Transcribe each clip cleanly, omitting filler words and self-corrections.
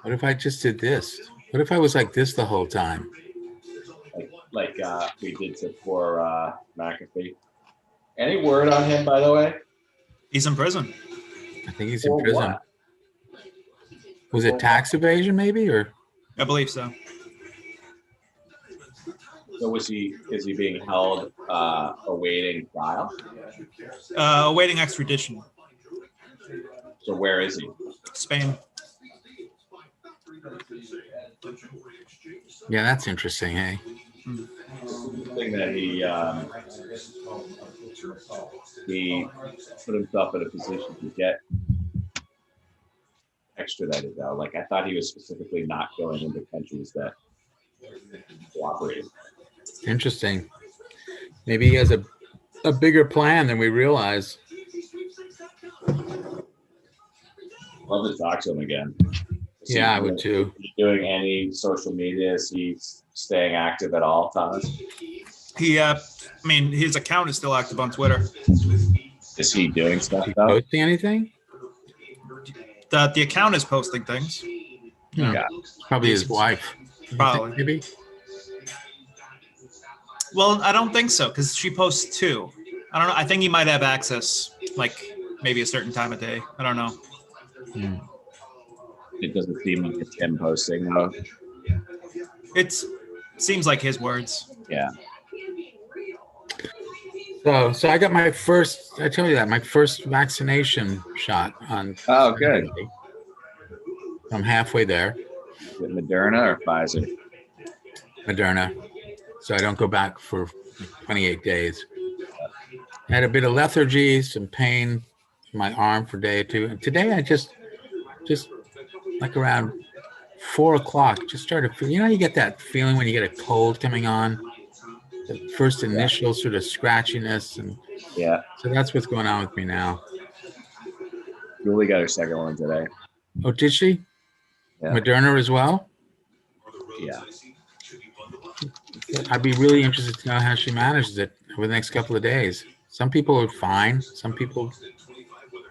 What if I just did this? What if I was like this the whole time? Like we did to poor McAfee. Any word on him, by the way? He's in prison. I think he's in prison. What? Was it tax evasion, maybe, or? I believe so. So is he being held awaiting trial? Awaiting extradition. So where is he? Spain. Yeah, that's interesting, hey? The thing that he put himself in a position to get extradited, though. Like, I thought he was specifically not going into countries that cooperate. Interesting. Maybe he has a bigger plan than we realize. Love to talk to him again. Yeah, I would too. Is he doing any social media? Is he staying active at all times? He, I mean, his account is still active on Twitter. Is he doing stuff? Is he posting anything? The account is posting things. Yeah. Probably his wife. Probably. Maybe. Well, I don't think so, because she posts too. I don't know. I think he might have access, like maybe a certain time of day. I don't know. It doesn't seem like it's him posting, though. It seems like his words. Yeah. So I got my first. I tell you that my first vaccination shot on. Oh, good. I'm halfway there. Is it Moderna or Pfizer? Moderna, so I don't go back for 28 days. I had a bit of lethargy, some pain in my arm for a day or two, and today I just like around 4 o'clock, just started feeling. You know, you get that feeling when you get a cold coming on. The first initial sort of scratchiness, and Yeah. so that's what's going on with me now. Julie got her second one today. Oh, did she? Yeah. Moderna as well? Yeah. I'd be really interested to know how she manages it over the next couple of days. Some people are fine. Some people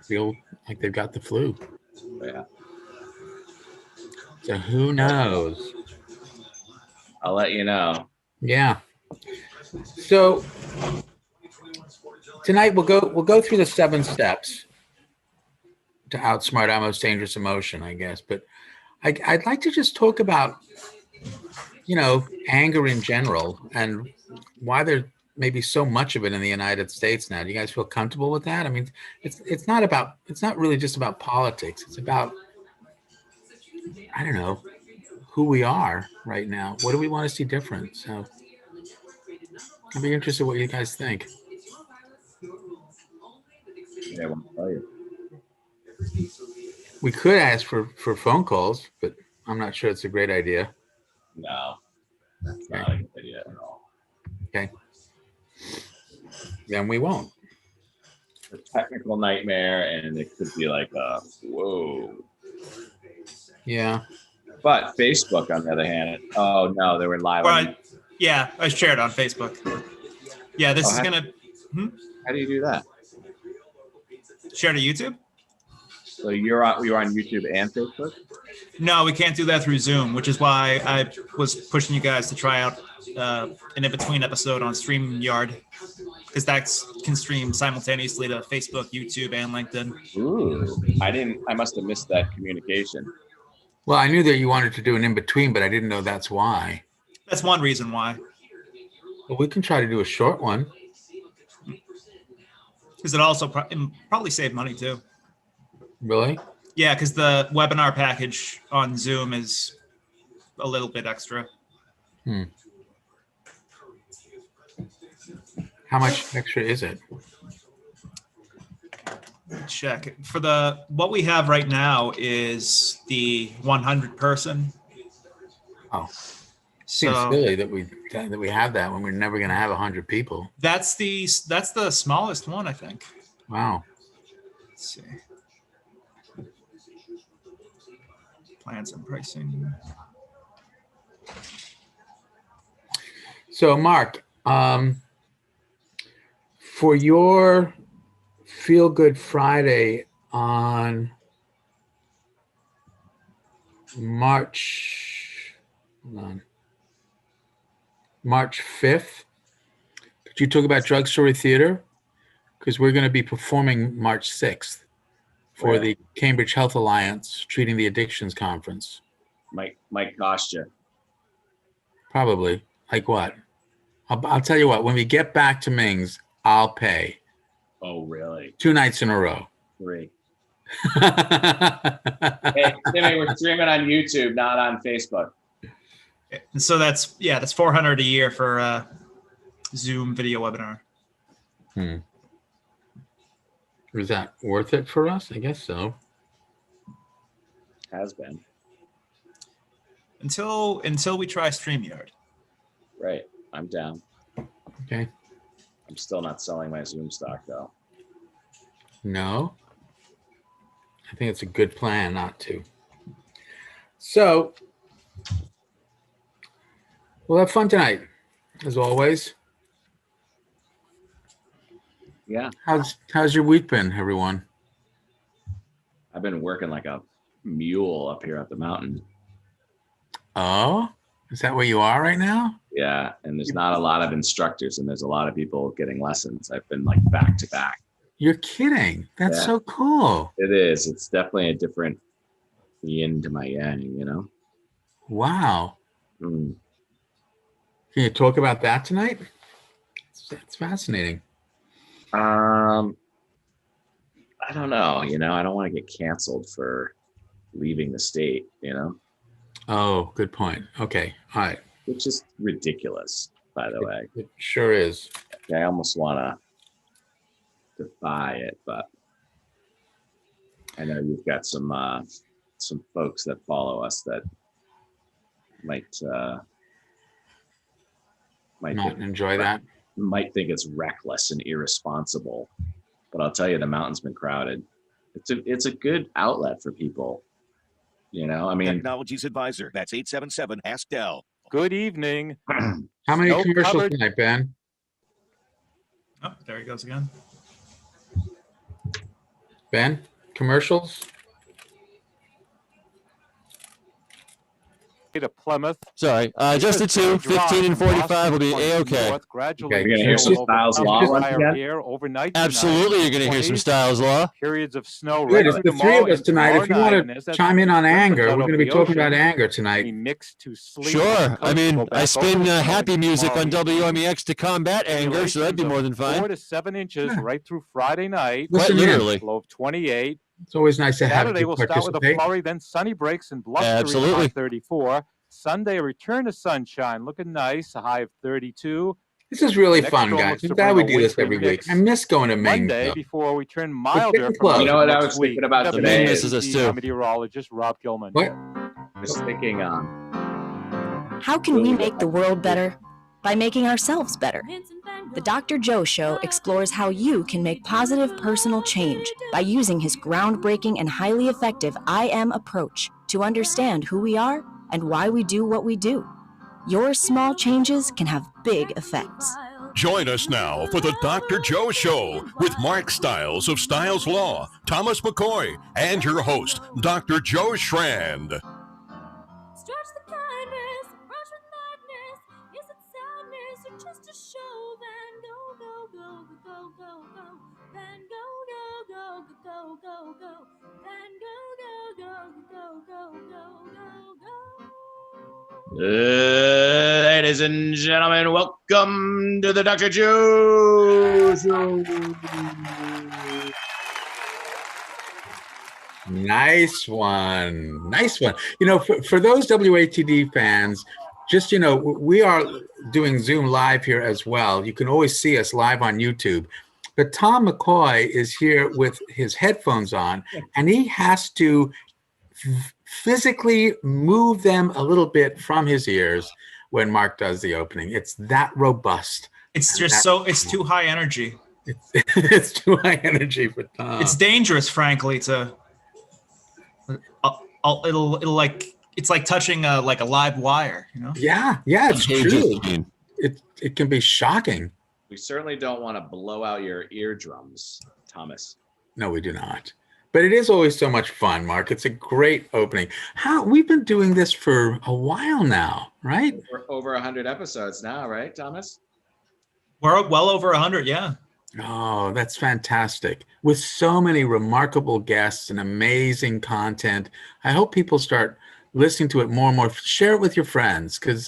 feel like they've got the flu. Yeah. So who knows? I'll let you know. Yeah. So tonight we'll go through the 7 steps to outsmart our most dangerous emotion, I guess. But I'd like to just talk about, you know, anger in general and why there may be so much of it in the United States now. Do you guys feel comfortable with that? I mean, it's not really just about politics. It's about, I don't know, who we are right now. What do we want to see different? So I'd be interested in what you guys think. Yeah, I won't tell you. We could ask for phone calls, but I'm not sure it's a great idea. No, that's not a good idea at all. Okay. Then we won't. It's a technical nightmare, and it could be like whoa. Yeah. But Facebook, on the other hand, oh no, they were live. Right. Yeah, I shared on Facebook. Yeah, this is gonna. How do you do that? Share to YouTube? So you're on YouTube and Facebook? No, we can't do that through Zoom, which is why I was pushing you guys to try out an in-between episode on StreamYard, because that can stream simultaneously to Facebook, YouTube, and LinkedIn. Ooh, I must have missed that communication. Well, I knew that you wanted to do an in-between, but I didn't know that's why. That's one reason why. Well, we can try to do a short one. Because it also probably save money too. Really? Yeah, because the webinar package on Zoom is a little bit extra. How much extra is it? Check. For what we have right now is the 100 person. Oh, seems silly that we have that when we're never going to have 100 people. That's the smallest one, I think. Wow. Let's see. Plans and pricing. So, Mark, For your Feel Good Friday on March 5th, could you talk about Drug Story Theater? Because we're going to be performing March 6th for the Cambridge Health Alliance Treating the Addictions Conference. Might cost you. Probably. Like what? I'll tell you what, when we get back to Ming's, I'll pay. Oh, really? 2 nights in a row. 3. Hey, Timmy, we're streaming on YouTube, not on Facebook. And so that's $400 a year for a Zoom video webinar. Is that worth it for us? I guess so. Has been. Until we try StreamYard. Right. I'm down. Okay. I'm still not selling my Zoom stock, though. No. I think it's a good plan not to. So, we'll have fun tonight, as always. Yeah. How's your week been, everyone? I've been working like a mule up here at the mountain. Oh, is that where you are right now? Yeah, and there's not a lot of instructors, and there's a lot of people getting lessons. I've been like back to back. You're kidding. That's so cool. It is. It's definitely a different yin to my yang, you know? Wow. Mm. Can you talk about that tonight? It's fascinating. I don't know. You know, I don't want to get canceled for leaving the state, you know? Oh, good point. Okay. All right. Which is ridiculous, by the way. It sure is. I almost want to defy it, but I know you've got some folks that follow us that might not enjoy that. Might think it's reckless and irresponsible, but I'll tell you, the mountain's been crowded. It's a good outlet for people. You know, I mean, Technologies Advisor. That's 877 Ask Dell. Good evening. How many commercials tonight, Ben? Oh, there he goes again. Ben, commercials? To Plymouth. Sorry, just the 2, 15 and 45 will be A-okay. You're going to hear some Styles Law once again? Absolutely, you're going to hear some Styles Law. Periods of snow. Good. It's the 3 of us tonight. If you want to chime in on anger, we're going to be talking about anger tonight. Sure. I mean, I spin happy music on WMEX to combat anger, so that'd be more than fine. 4 to 7 inches right through Friday night. Quite literally. Low of 28. It's always nice to have Saturday you will start with a participate. flurry, then sunny breaks and blustery. Absolutely. 34. Sunday, a return to sunshine, looking nice, a high of 32. This is really Next fun, storm guys. looks I'm to glad we bring do a this every wintry week. mix. I miss going to Maine. Monday, before we turn milder. close. You know what I was next week. thinking about The today? Maine misses us too. Meteorologist Rob Gilman. What? I was thinking How can we make the world better? By making ourselves better. The Dr. Joe Show explores how you can make positive personal change by using his groundbreaking and highly effective I Am approach to understand who we are and why we do what we do. Your small changes can have big effects. Join us now for the Dr. Joe Show with Mark Stiles of Stiles Law, Thomas McCoy, and your host, Dr. Joe Schrand. Stretch the kindness, brush with madness. Is it sadness or just a show? Van go, go, go, go, go, go. Van go, go, go, go, go, go. Van go, go, go, go, go, go, go. Ladies and gentlemen, welcome to the Dr. Joe Show. Nice one. Nice one. You know, for those WATD fans, just, you know, we are doing Zoom live here as well. You can always see us live on YouTube. But Tom McCoy is here with his headphones on, and he has to physically move them a little bit from his ears when Mark does the opening. It's that robust. It's just it's too high energy. It's too high energy for Tom. It's dangerous, frankly, to it'll like, it's like touching a live wire, you know? Yeah, it's true. it can be shocking. We certainly don't want to blow out your eardrums, Thomas. No, we do not. But it is always so much fun, Mark. It's a great opening. We've been doing this for a while now, right? We're over 100 episodes now, right, Thomas? We're well over 100, yeah. Oh, that's fantastic. With so many remarkable guests and amazing content. I hope people start listening to it more and more. Share it with your friends, because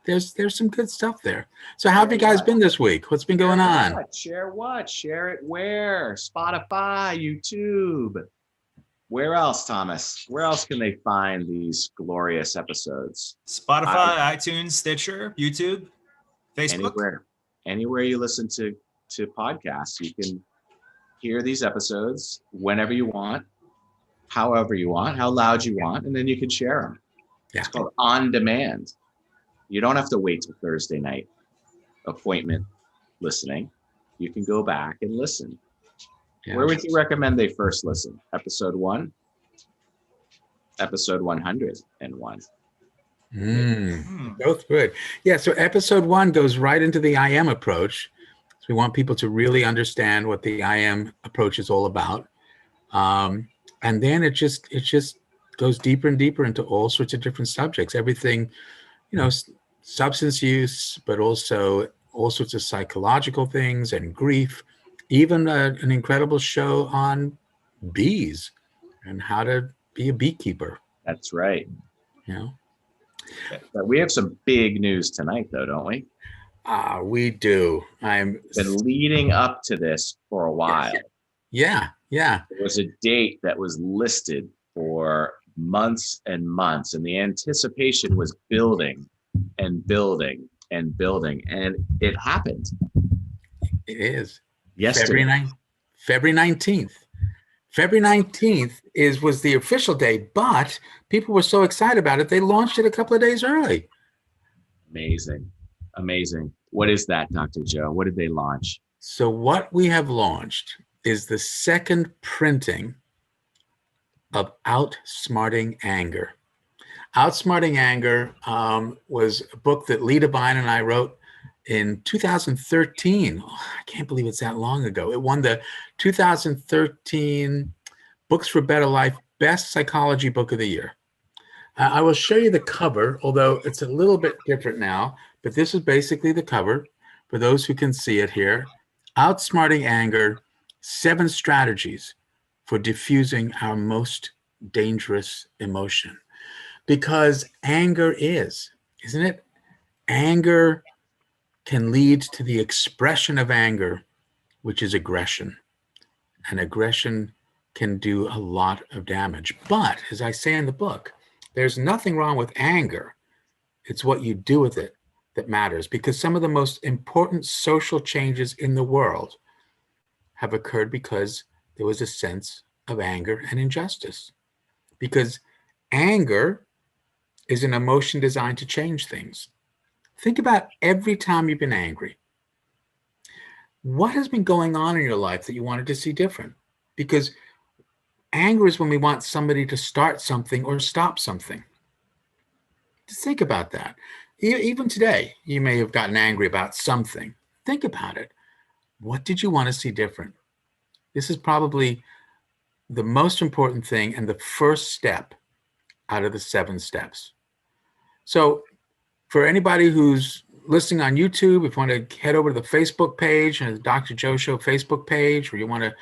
there's some good stuff there. So how have you guys been this week? What's been going on? Share what? Share it where? Spotify, YouTube. Where else, Thomas? Where else can they find these glorious episodes? Spotify, iTunes, Stitcher, YouTube, Facebook. Anywhere you listen to podcasts, you can hear these episodes whenever you want, however you want, how loud you want, and then you can share them. Yeah. It's called on demand. You don't have to wait till Thursday night appointment listening. You can go back and listen. Yeah. Where would you recommend they first listen? Episode 1? Episode 101? Both good. Yeah, so episode 1 goes right into the I am approach. So we want people to really understand what the I am approach is all about. And then it just goes deeper and deeper into all sorts of different subjects. Everything, substance use, but also all sorts of psychological things and grief, even an incredible show on bees and how to be a beekeeper. That's right. But we have some big news tonight, though, don't we? We do. Been leading up to this for a while. Yeah. There was a date that was listed for months and months, and the anticipation was building and building and building, and it happened. It is. Yesterday. February 19th. February 19th was the official date, but people were so excited about it, they launched it a couple of days early. Amazing. What is that, Dr. Joe? What did they launch? So what we have launched is the second printing of Outsmarting Anger. Outsmarting Anger was a book that Lee Devine and I wrote in 2013. Oh, I can't believe it's that long ago. It won the 2013 Books for Better Life Best Psychology Book of the Year. I will show you the cover, although it's a little bit different now, but this is basically the cover for those who can see it here. Outsmarting Anger, 7 Strategies for Diffusing Our Most Dangerous Emotion. Because anger isn't it? Anger can lead to the expression of anger, which is aggression. And aggression can do a lot of damage. But as I say in the book, there's nothing wrong with anger. It's what you do with it that matters, because some of the most important social changes in the world have occurred because there was a sense of anger and injustice. Because anger is an emotion designed to change things. Think about every time you've been angry. What has been going on in your life that you wanted to see different? Because anger is when we want somebody to start something or stop something. Just think about that. Even today, you may have gotten angry about something. Think about it. What did you want to see different? This is probably the most important thing and the first step out of the 7 steps. So for anybody who's listening on YouTube, if you want to head over to the Facebook page and the Dr. Joe Show Facebook page, or you want to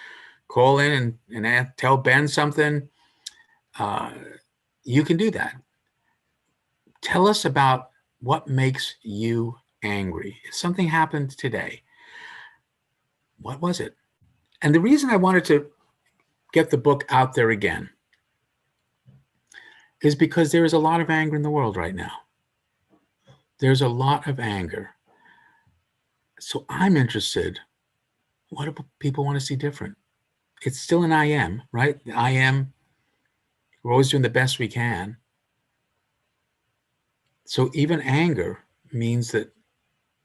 call in and tell Ben something, you can do that. Tell us about what makes you angry. If something happened today, what was it? And the reason I wanted to get the book out there again is because there is a lot of anger in the world right now. There's a lot of anger. So I'm interested, what do people want to see different? It's still an I am, right? The I am, we're always doing the best we can. So even anger means that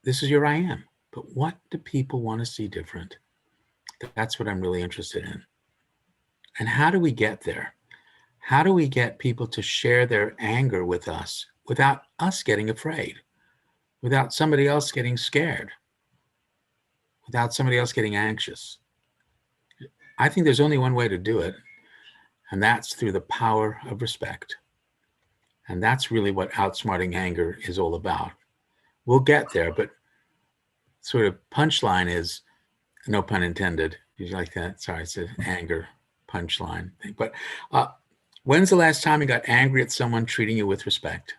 this is your I am. But what do people want to see different? That's what I'm really interested in. And how do we get there? How do we get people to share their anger with us without us getting afraid? without somebody else getting scared, without somebody else getting anxious. I think there's only one way to do it, and that's through the power of respect. And that's really what Outsmarting Anger is all about. We'll get there, but sort of punchline is, no pun intended. You like that? Sorry, it's an anger punchline thing. But when's the last time you got angry at someone treating you with respect?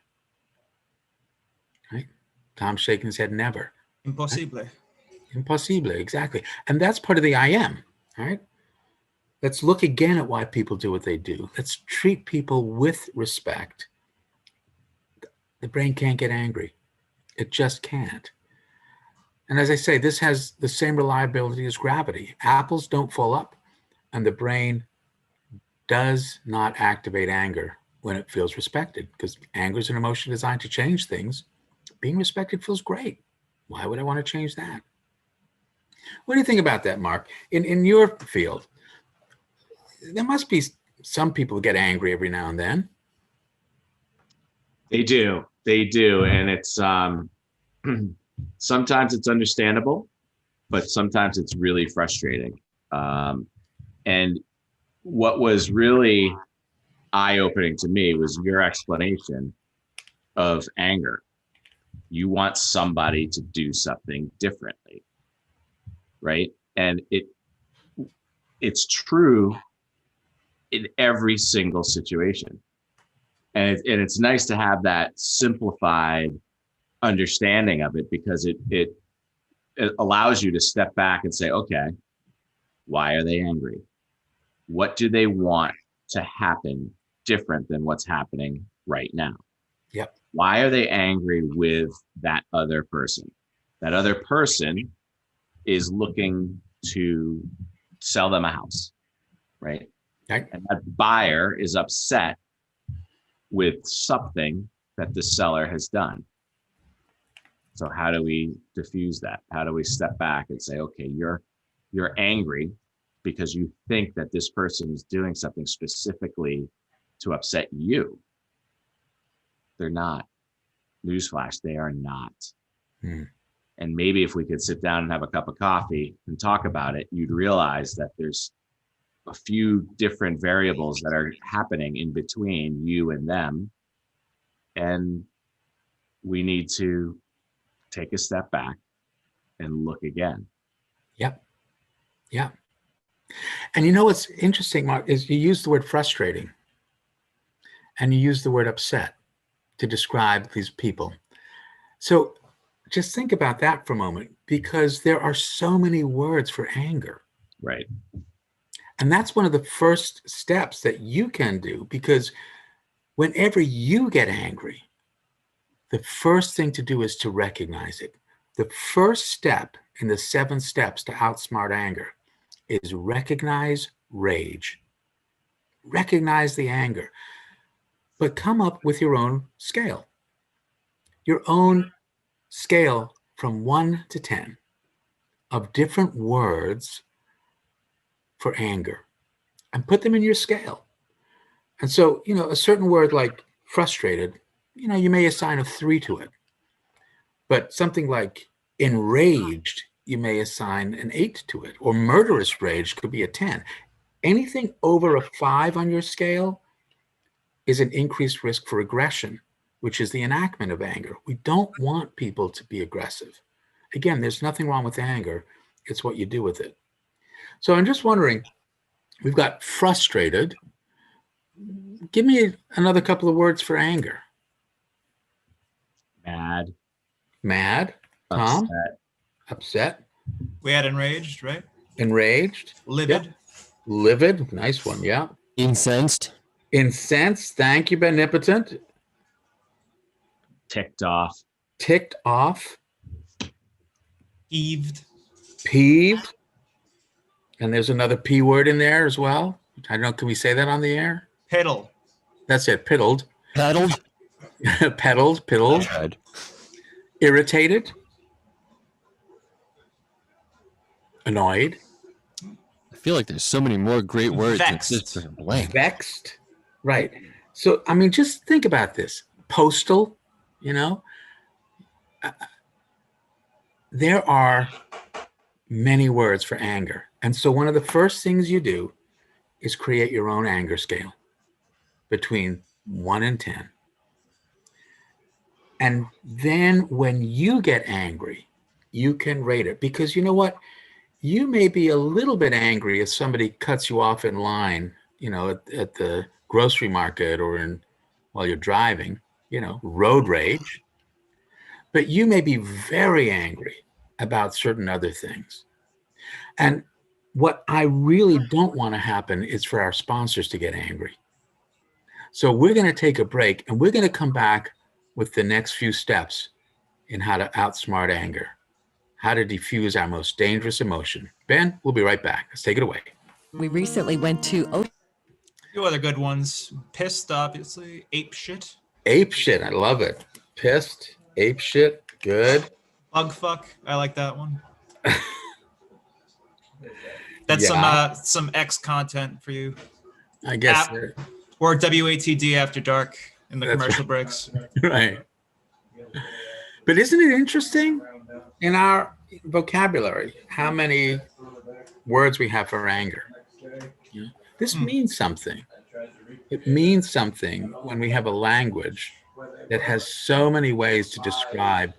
Right? Tom's shaking his head, never. Impossible. Right? Impossible, exactly. And that's part of the I am, right? Let's look again at why people do what they do. Let's treat people with respect. The brain can't get angry. It just can't. And as I say, this has the same reliability as gravity. Apples don't fall up, and the brain does not activate anger when it feels respected, because anger is an emotion designed to change things. Being respected feels great. Why would I want to change that? What do you think about that, Mark? In your field, there must be some people who get angry every now and then. They do. And it's sometimes it's understandable, but sometimes it's really frustrating. And what was really eye-opening to me was your explanation of anger. You want somebody to do something differently, right? And it's true in every single situation. And it's nice to have that simplified understanding of it, because it allows you to step back and say, okay, why are they angry? What do they want to happen different than what's happening right now? Yep. Why are they angry with that other person? That other person is looking to sell them a house, right? Okay. And that buyer is upset with something that the seller has done. So how do we diffuse that? How do we step back and say, okay, you're angry because you think that this person is doing something specifically to upset you. They're not. Newsflash, they are not. And maybe if we could sit down and have a cup of coffee and talk about it, you'd realize that there's a few different variables that are happening in between you and them. And we need to take a step back and look again. Yep. Yeah. And you know what's interesting, Mark, is you use the word frustrating and you use the word upset to describe these people. So just think about that for a moment, because there are so many words for anger. Right. And that's one of the first steps that you can do, because whenever you get angry, the first thing to do is to recognize it. The first step in the 7 steps to outsmart anger is recognize rage. Recognize the anger, but come up with your own scale. Your own scale from 1 to 10 of different words for anger, and put them in your scale. And so, a certain word like frustrated, you may assign a 3 to it. But something like enraged, you may assign an 8 to it, or murderous rage could be a 10. Anything over a 5 on your scale is an increased risk for aggression, which is the enactment of anger. We don't want people to be aggressive. Again, there's nothing wrong with anger. It's what you do with it. So I'm just wondering, we've got frustrated. Give me another couple of words for anger. Mad. Mad. Tom? Upset. We had enraged, right? Enraged. Livid. Yep. Livid. Nice one. Yeah. Incensed. Incensed. Thank you, Benepotent. Ticked off. Ticked off. Peeved. Peeved. And there's another P word in there as well. I don't know. Can we say that on the air? Piddle. That's it. Piddled. Peddled. Piddled. Irritated. Annoyed. I feel like there's so many more great words. Vexed. It's just blank. Vexed. Right. So, just think about this. Postal, there are many words for anger. And so one of the first things you do is create your own anger scale between 1 and 10. And then when you get angry, you can rate it, because you know what? You may be a little bit angry if somebody cuts you off in line, at the grocery market or while you're driving, road rage. But you may be very angry about certain other things. And what I really don't want to happen is for our sponsors to get angry. So we're going to take a break, and we're going to come back with the next few steps in how to outsmart anger, how to diffuse our most dangerous emotion. Ben, we'll be right back. Let's take it away. We recently went to A few other good ones. Pissed, obviously. Ape shit. Ape shit. I love it. Pissed, ape shit. Good. Bug fuck. I like that one. That's some X content for you. I guess. Or WATD after dark in the commercial breaks. Right. But isn't it interesting in our vocabulary how many words we have for anger? This means something. It means something when we have a language that has so many ways to describe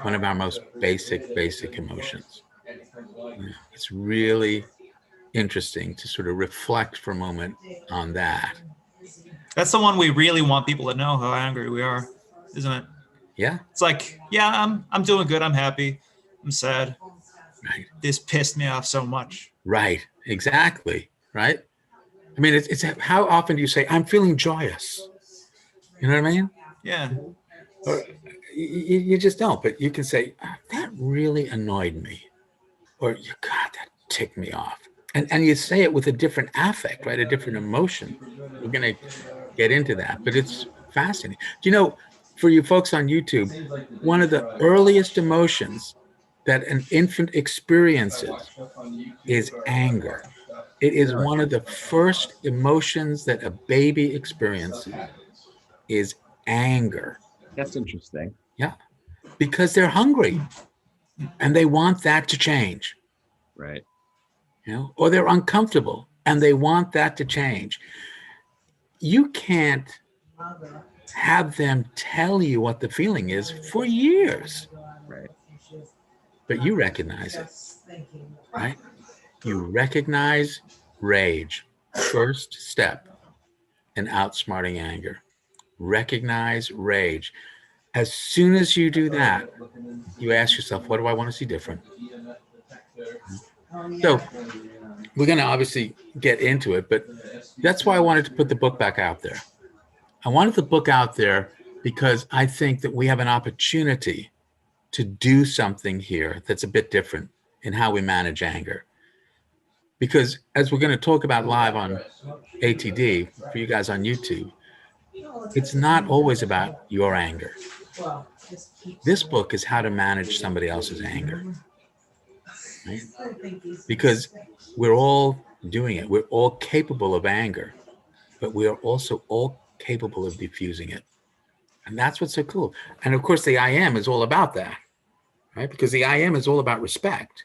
one of our most basic emotions. It's really interesting to sort of reflect for a moment on that. That's the one we really want people to know how angry we are, isn't it? Yeah. It's like, yeah, I'm doing good. I'm happy. I'm sad. Right. This pissed me off so much. Right. Exactly. Right. I mean, it's how often do you say, I'm feeling joyous? You know what I mean? Yeah. Or you just don't, but you can say, that really annoyed me. Or, God, that ticked me off. And you say it with a different affect, right? A different emotion. We're going to get into that, but it's fascinating. Do you know, for you folks on YouTube, one of the earliest emotions that an infant experiences is anger. It is one of the first emotions that a baby experiences is anger. That's interesting. Yeah, because they're hungry and they want that to change. Right. Or they're uncomfortable and they want that to change. You can't have them tell you what the feeling is for years. Right. But you recognize it, right? You recognize rage. First step in outsmarting anger. Recognize rage. As soon as you do that, you ask yourself, what do I want to see different? So we're going to obviously get into it, but that's why I wanted to put the book back out there. I wanted the book out there because I think that we have an opportunity to do something here that's a bit different in how we manage anger. Because as we're going to talk about live on ATD, for you guys on YouTube, it's not always about your anger. This book is how to manage somebody else's anger. Right? Because we're all doing it. We're all capable of anger, but we are also all capable of diffusing it. And that's what's so cool. And of course, the I am is all about that, right? Because the I am is all about respect.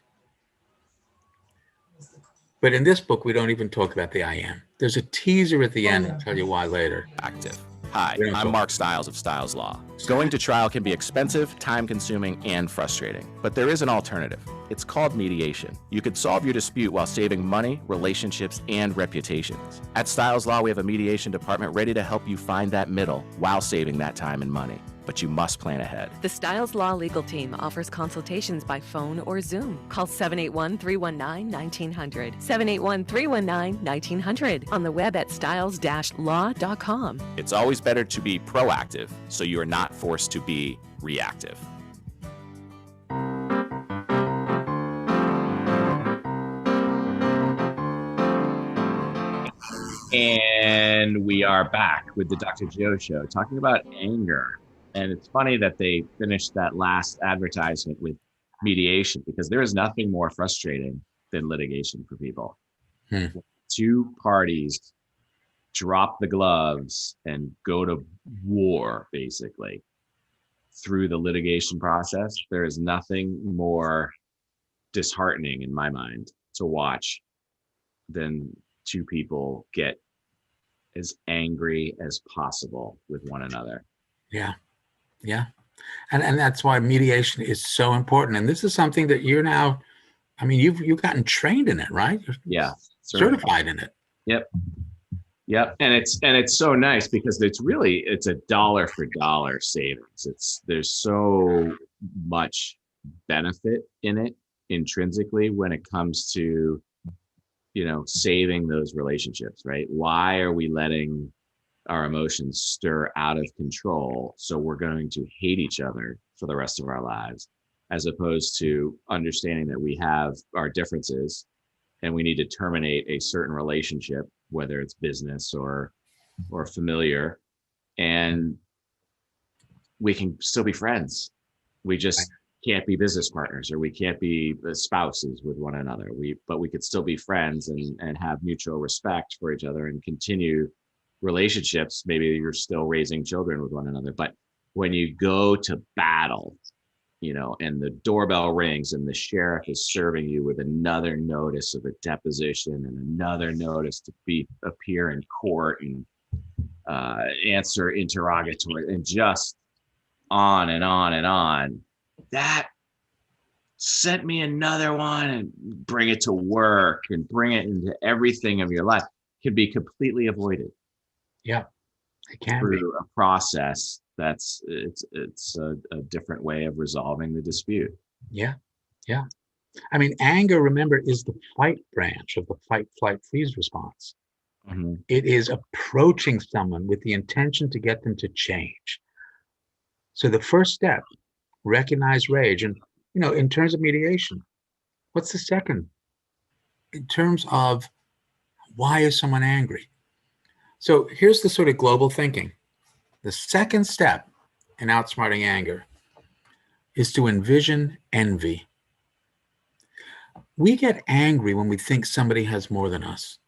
But in this book, we don't even talk about the I am. There's a teaser at the end. I'll tell you why later. Active. Hi, I'm Mark Stiles of Stiles Law. Going to trial can be expensive, time-consuming, and frustrating, but there is an alternative. It's called mediation. You could solve your dispute while saving money, relationships, and reputations. At Stiles Law, we have a mediation department ready to help you find that middle while saving that time and money. But you must plan ahead. The Stiles Law legal team offers consultations by phone or Zoom. Call 781-319-1900. 781-319-1900. On the web at stiles-law.com. It's always better to be proactive, so you are not forced to be reactive. And we are back with the Dr. Joe Show, talking about anger. And it's funny that they finished that last advertisement with mediation, because there is nothing more frustrating than litigation for people. Two parties drop the gloves and go to war, basically. through the litigation process, there is nothing more disheartening in my mind to watch than two people get as angry as possible with one another. Yeah. Yeah. And that's why mediation is so important. And this is something that you're now, I mean, you've gotten trained in it, right? Yeah. Certified in it. Yep. Yep. And it's so nice because it's a dollar for dollar savings. There's so much benefit in it intrinsically when it comes to, saving those relationships, right? Why are we letting our emotions stir out of control so we're going to hate each other for the rest of our lives, as opposed to understanding that we have our differences and we need to terminate a certain relationship, whether it's business or familiar, and we can still be friends. We just can't be business partners, or we can't be spouses with one another. But we could still be friends and have mutual respect for each other and continue relationships. Maybe you're still raising children with one another, but when you go to battle, and the doorbell rings and the sheriff is serving you with another notice of a deposition and another notice to appear in court and answer interrogatory, and just on and on and on, that sent me another one, and bring it to work and bring it into everything of your life, can be completely avoided. Yeah, it can through be a process it's a different way of resolving the dispute. Yeah. I mean, anger, remember, is the fight branch of the fight, flight, freeze response. Mm-hmm. It is approaching someone with the intention to get them to change. So the first step, recognize rage. And, in terms of mediation, what's the second? In terms of why is someone angry? So here's the sort of global thinking. The second step in outsmarting anger is to envision envy. We get angry when we think somebody has more than us.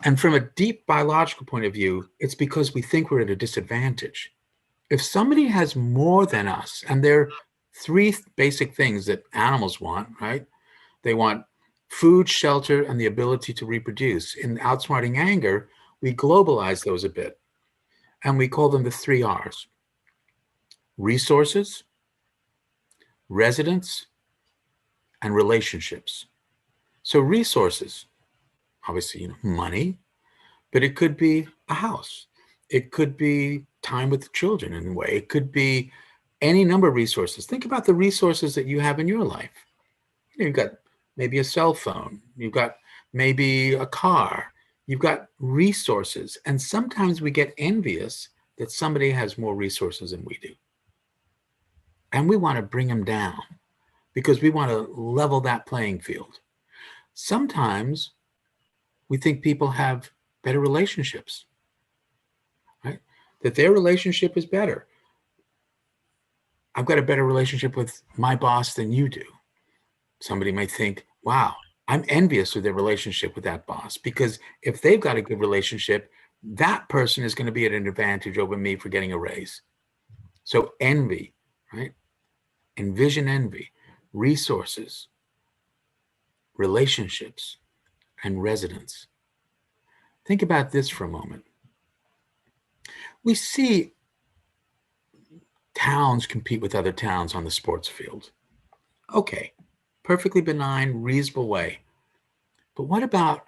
And from a deep biological point of view, it's because we think we're at a disadvantage. If somebody has more than us, and there are three basic things that animals want, right? They want food, shelter, and the ability to reproduce. In outsmarting anger, we globalize those a bit, and we call them the 3 R's: resources, residence, and relationships. So resources, obviously, money, but it could be a house. It could be time with the children in a way. It could be any number of resources. Think about the resources that you have in your life. You've got maybe a cell phone. You've got maybe a car. You've got resources. And sometimes we get envious that somebody has more resources than we do. And we want to bring them down because we want to level that playing field. Sometimes we think people have better relationships, right? That their relationship is better. I've got a better relationship with my boss than you do. Somebody might think, wow, I'm envious of their relationship with that boss, because if they've got a good relationship, that person is going to be at an advantage over me for getting a raise. So envy, right? Envision envy, resources, relationships, and residence. Think about this for a moment. We see towns compete with other towns on the sports field. Okay, perfectly benign, reasonable way. But what about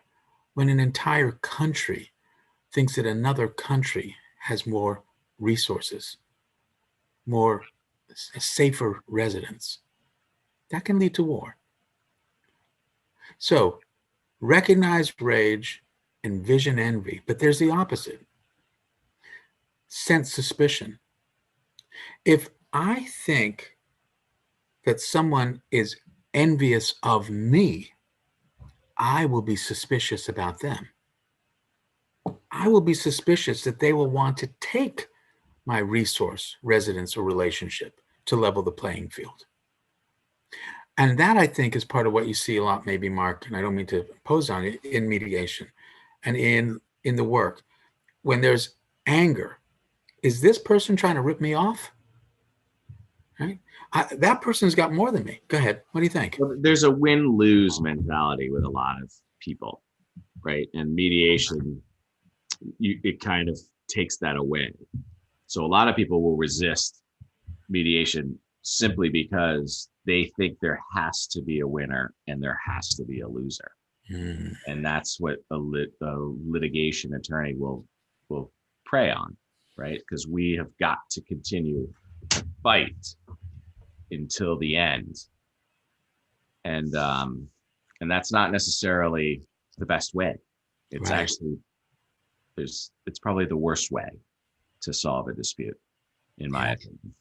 when an entire country thinks that another country has more resources, more safer residents? That can lead to war. So recognize rage, envision envy, but there's the opposite. Sense suspicion. If I think that someone is envious of me, I will be suspicious about them. I will be suspicious that they will want to take my resource, residence, or relationship to level the playing field. And that, I think, is part of what you see a lot, maybe, Mark, and I don't mean to impose on it, in mediation and in the work. When there's anger, is this person trying to rip me off? right? That person's got more than me. Go ahead. What do you think? Well, there's a win-lose mentality with a lot of people, right? And mediation, it kind of takes that away. So a lot of people will resist mediation simply because they think there has to be a winner and there has to be a loser. Mm. And that's what a litigation attorney will prey on, right? Because we have got to continue to fight until the end. And that's not necessarily the best way. It's Right. actually, it's probably the worst way to solve a dispute, in my opinion.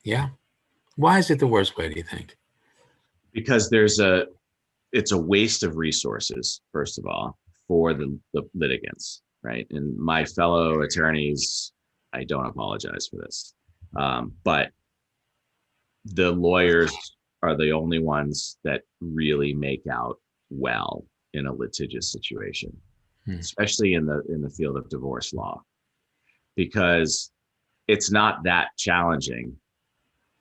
Yeah. Why is it the worst way, do you think? Because it's a waste of resources, first of all, for the litigants, right? And my fellow attorneys, I don't apologize for this, but the lawyers are the only ones that really make out well in a litigious situation, especially in the field of divorce law, because it's not that challenging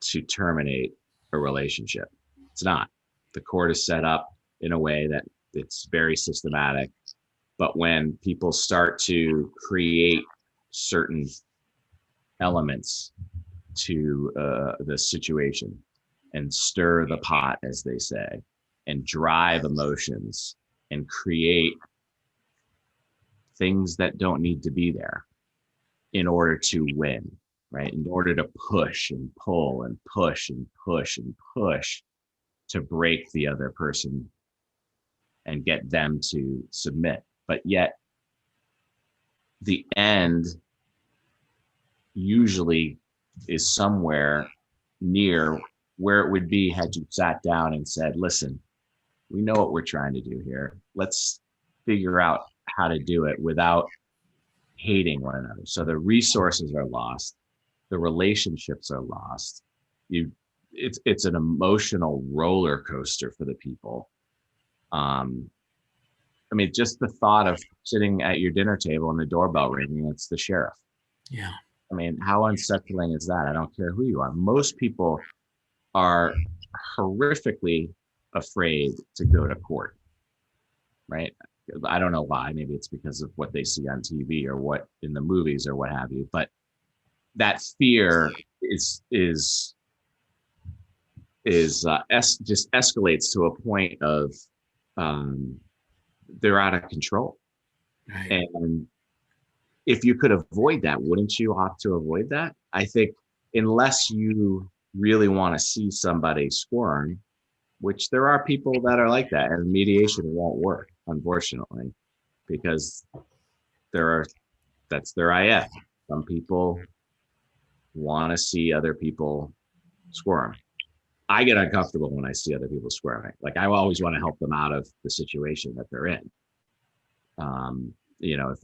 to terminate a relationship. It's not. The court is set up in a way that it's very systematic. But when people start to create certain elements to the situation and stir the pot, as they say, and drive emotions and create things that don't need to be there in order to win, right? In order to push and pull and push and push and push to break the other person and get them to submit. But yet the end usually is somewhere near where it would be had you sat down and said, listen, we know what we're trying to do here. Let's figure out how to do it without hating one another. So the resources are lost, the relationships are lost. It's an emotional roller coaster for the people. I mean, just the thought of sitting at your dinner table and the doorbell ringing, it's the sheriff. Yeah. I mean, how unsettling is that? I don't care who you are. Most people are horrifically afraid to go to court, right? I don't know why. Maybe it's because of what they see on TV or what in the movies or what have you. But that fear just escalates to a point of they're out of control. Right. And if you could avoid that, wouldn't you opt to avoid that? I think unless you really want to see somebody squirm, which there are people that are like that, and mediation won't work, unfortunately, because that's their IF. Some people want to see other people squirm. I get uncomfortable when I see other people squirming. Like, I always want to help them out of the situation that they're in. If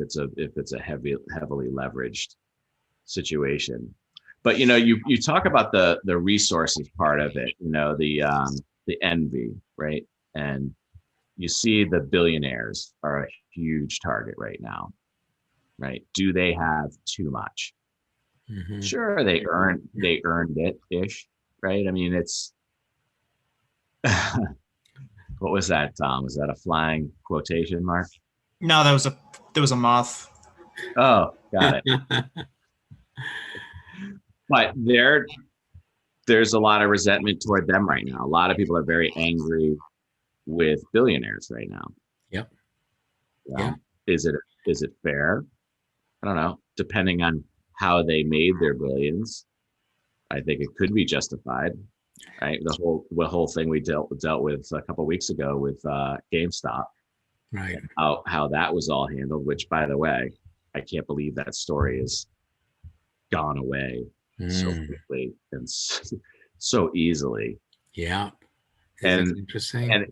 it's a heavily leveraged situation. But you talk about the resources part of it, the envy, right? And you see the billionaires are a huge target right now, right? Do they have too much? Mm-hmm. Sure, they earned it ish, right? I mean, it's what was that, Tom? Was that a flying quotation mark? No, there was a moth. Oh, got it. But there's a lot of resentment toward them right now. A lot of people are very angry with billionaires right now. Yep. Yeah. Is it fair? I don't know. Depending on how they made their billions, I think it could be justified. Right. The whole thing we dealt with a couple of weeks ago with GameStop. Right. How that was all handled, which, by the way, I can't believe that story has gone away so quickly and so easily. Yeah. And interesting. And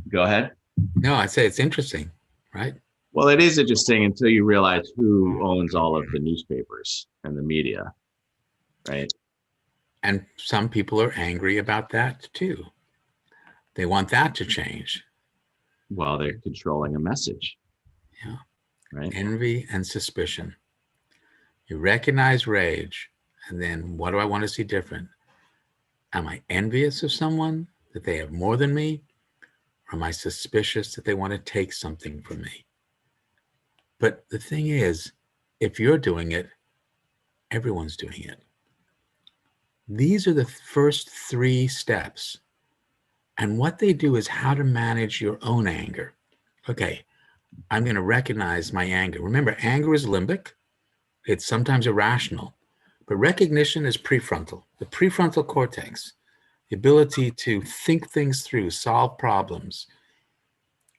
go ahead. No, I'd say it's interesting, right? Well, it is interesting until you realize who owns all of the newspapers and the media, right? And some people are angry about that too. They want that to change. Well, they're controlling a message. Yeah. Right. Envy and suspicion. You recognize rage, and then what do I want to see different? Am I envious of someone that they have more than me? Or am I suspicious that they want to take something from me? But the thing is, if you're doing it, everyone's doing it. These are the first 3 steps. And what they do is how to manage your own anger. Okay, I'm going to recognize my anger. Remember, anger is limbic. It's sometimes irrational, but recognition is prefrontal. The prefrontal cortex, the ability to think things through, solve problems,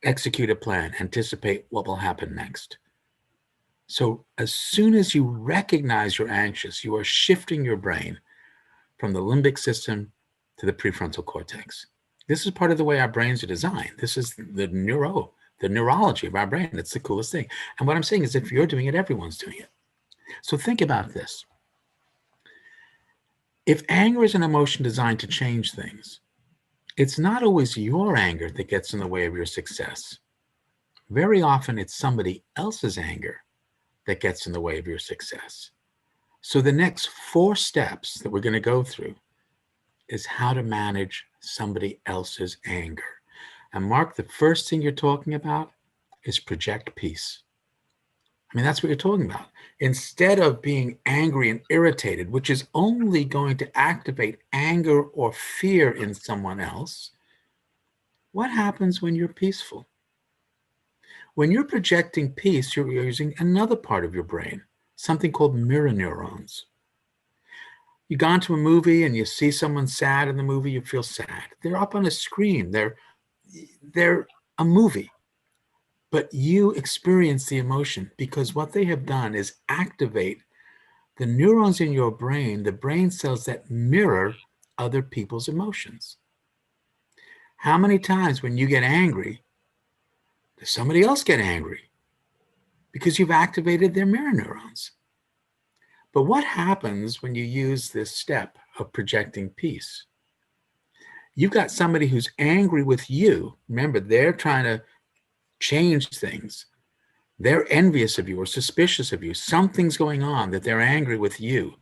execute a plan, anticipate what will happen next. So as soon as you recognize you're anxious, you are shifting your brain from the limbic system to the prefrontal cortex. This is part of the way our brains are designed. This is the neurology of our brain. It's the coolest thing. And what I'm saying is if you're doing it, everyone's doing it. So think about this. If anger is an emotion designed to change things, it's not always your anger that gets in the way of your success. Very often it's somebody else's anger that gets in the way of your success. So the next 4 steps that we're going to go through is how to manage somebody else's anger. And Mark, the first thing you're talking about is project peace. I mean, that's what you're talking about. Instead of being angry and irritated, which is only going to activate anger or fear in someone else, what happens when you're peaceful? When you're projecting peace, you're using another part of your brain, something called mirror neurons. You've gone to a movie and you see someone sad in the movie, you feel sad. They're up on a screen. They're a movie. But you experience the emotion because what they have done is activate the neurons in your brain, the brain cells that mirror other people's emotions. How many times when you get angry, does somebody else get angry? Because you've activated their mirror neurons. But what happens when you use this step of projecting peace? You've got somebody who's angry with you. Remember, they're trying to change things. They're envious of you or suspicious of you. Something's going on that they're angry with you.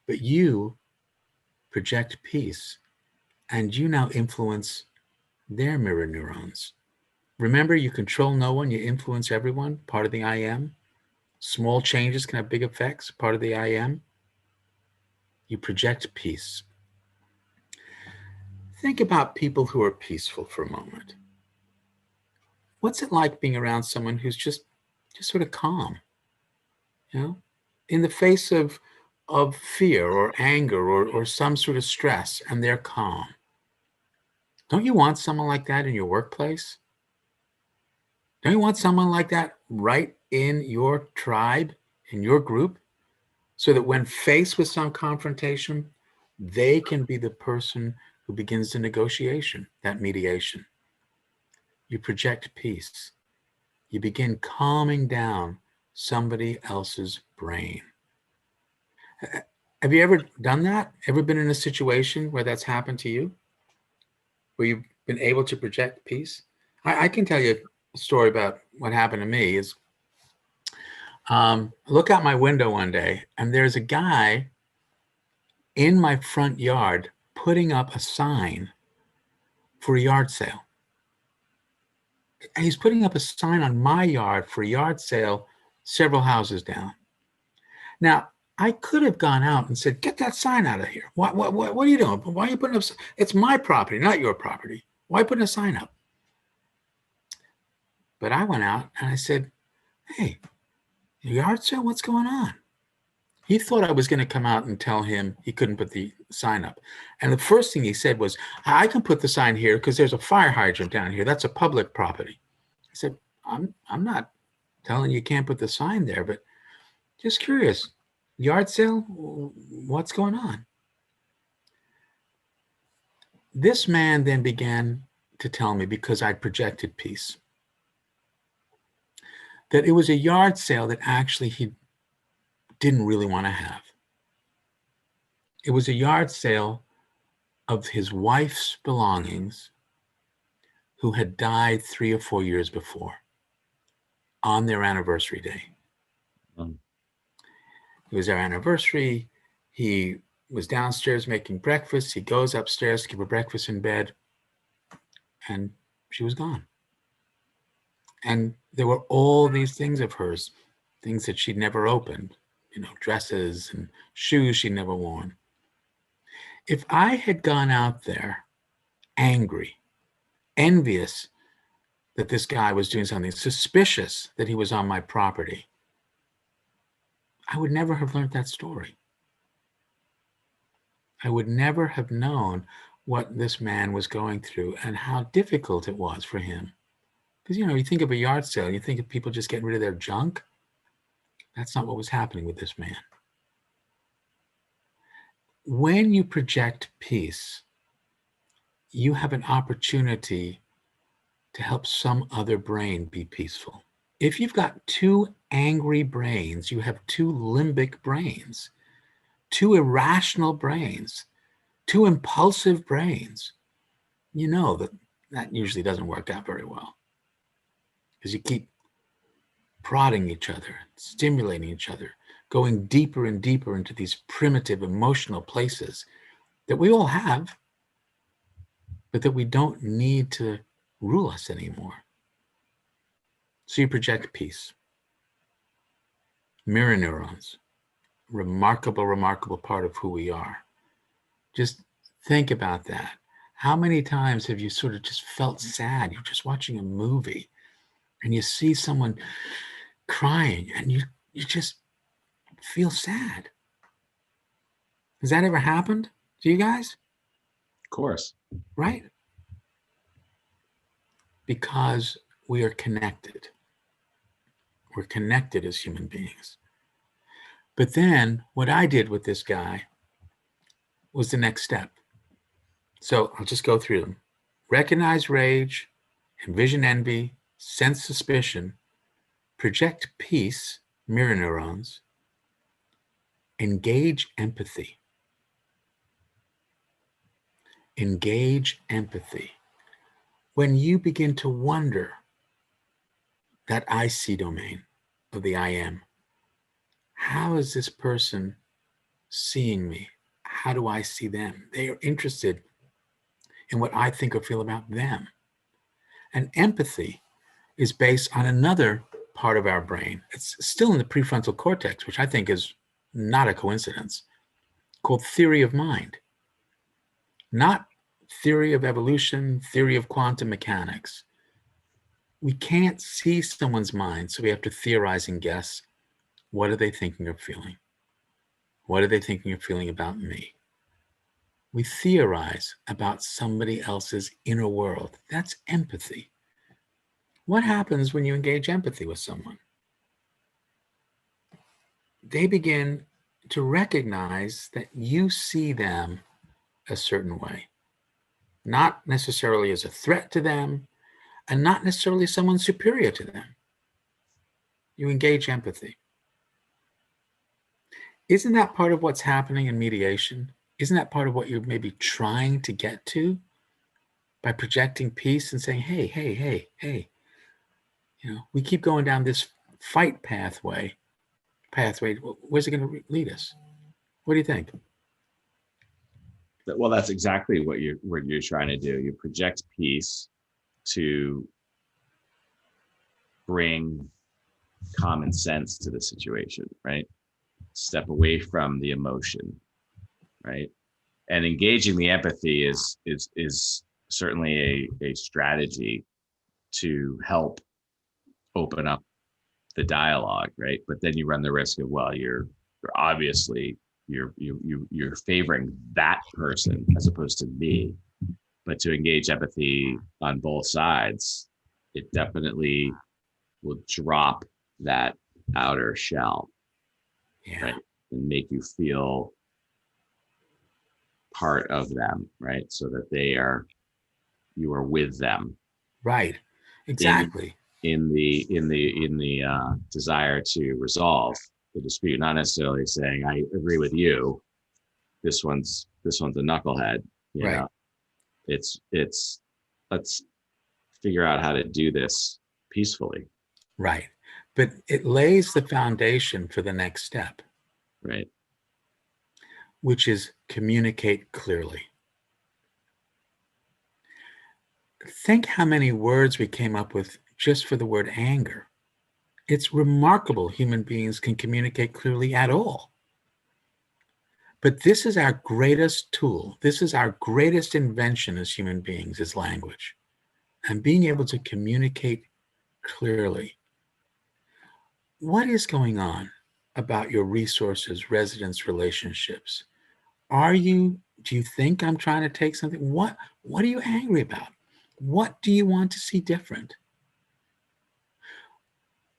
But you project peace and you now influence their mirror neurons. Remember, you control no one, you influence everyone, part of the I am. Small changes can have big effects, part of the I am. You project peace. Think about people who are peaceful for a moment. What's it like being around someone who's just sort of calm, you know, in the face of fear or anger or some sort of stress, and they're calm? Don't you want someone like that in your workplace? Don't you want someone like that right in your tribe, in your group, so that when faced with some confrontation, they can be the person who begins the negotiation, that mediation? You project peace. You begin calming down somebody else's brain. Have you ever done that? Ever been in a situation where that's happened to you? Where you've been able to project peace? I can tell you a story about what happened to me. Is look out my window one day, and there's a guy in my front yard putting up a sign for a yard sale. And he's putting up a sign on my yard for a yard sale several houses down. Now, I could have gone out and said, get that sign out of here. What are you doing? Why are you putting up? It's my property, not your property. Why putting a sign up? But I went out and I said, hey, yard sale, what's going on? He thought I was going to come out and tell him he couldn't put the sign up. And the first thing he said was, I can put the sign here because there's a fire hydrant down here. That's a public property. I said, I'm not telling you can't put the sign there, but just curious. Yard sale? What's going on? This man then began to tell me, because I projected peace, that it was a yard sale that actually he didn't really want to have. It was a yard sale of his wife's belongings, who had died 3 or 4 years before on their anniversary day. It was their anniversary. He was downstairs making breakfast. He goes upstairs to give her breakfast in bed, and she was gone. And there were all these things of hers, things that she'd never opened, dresses and shoes she'd never worn. If I had gone out there angry, envious that this guy was doing something, suspicious that he was on my property, I would never have learned that story. I would never have known what this man was going through and how difficult it was for him. Because, you think of a yard sale, you think of people just getting rid of their junk. That's not what was happening with this man. When you project peace, you have an opportunity to help some other brain be peaceful. If you've got two angry brains, you have two limbic brains, two irrational brains, two impulsive brains. You know that usually doesn't work out very well, because you keep prodding each other, stimulating each other, going deeper and deeper into these primitive emotional places that we all have, but that we don't need to rule us anymore. So you project peace. Mirror neurons, remarkable, remarkable part of who we are. Just think about that. How many times have you sort of just felt sad? You're just watching a movie and you see someone crying and you just feel sad. Has that ever happened to you guys? Of course. Right? Because we are connected. We're connected as human beings. But then what I did with this guy was the next step. So I'll just go through them. Recognize rage, envision envy, sense suspicion, project peace, mirror neurons, engage empathy. Engage empathy. When you begin to wonder, that I see domain of the I am, how is this person seeing me? How do I see them? They are interested in what I think or feel about them. And empathy is based on another part of our brain. It's still in the prefrontal cortex, which I think is not a coincidence, called theory of mind. Not theory of evolution, theory of quantum mechanics. We can't see someone's mind, so we have to theorize and guess. What are they thinking or feeling? What are they thinking or feeling about me? We theorize about somebody else's inner world. That's empathy. What happens when you engage empathy with someone? They begin to recognize that you see them a certain way, not necessarily as a threat to them, and not necessarily someone superior to them. You engage empathy. Isn't that part of what's happening in mediation? Isn't that part of what you're maybe trying to get to by projecting peace and saying, hey, we keep going down this fight pathway. Where's it going to lead us? What do you think? Well, that's exactly what you're trying to do. You project peace to bring common sense to the situation, right? Step away from the emotion, right? And engaging the empathy is certainly a strategy to help open up the dialogue, right? But then you run the risk of, well, you're obviously you're favoring that person as opposed to me. But to engage empathy on both sides, it definitely will drop that outer shell, right? And make you feel part of them, right? So that you are with them. Right. Exactly. In the desire to resolve the dispute, not necessarily saying, I agree with you. This one's a knucklehead. You know? It's let's figure out how to do this peacefully. Right. But it lays the foundation for the next step. Right. which is communicate clearly. Think how many words we came up with just for the word anger. It's remarkable human beings can communicate clearly at all. But this is our greatest tool. This is our greatest invention as human beings, is language. And being able to communicate clearly. What is going on about your resources, residence, relationships? Do you think I'm trying to take something? What are you angry about? What do you want to see different?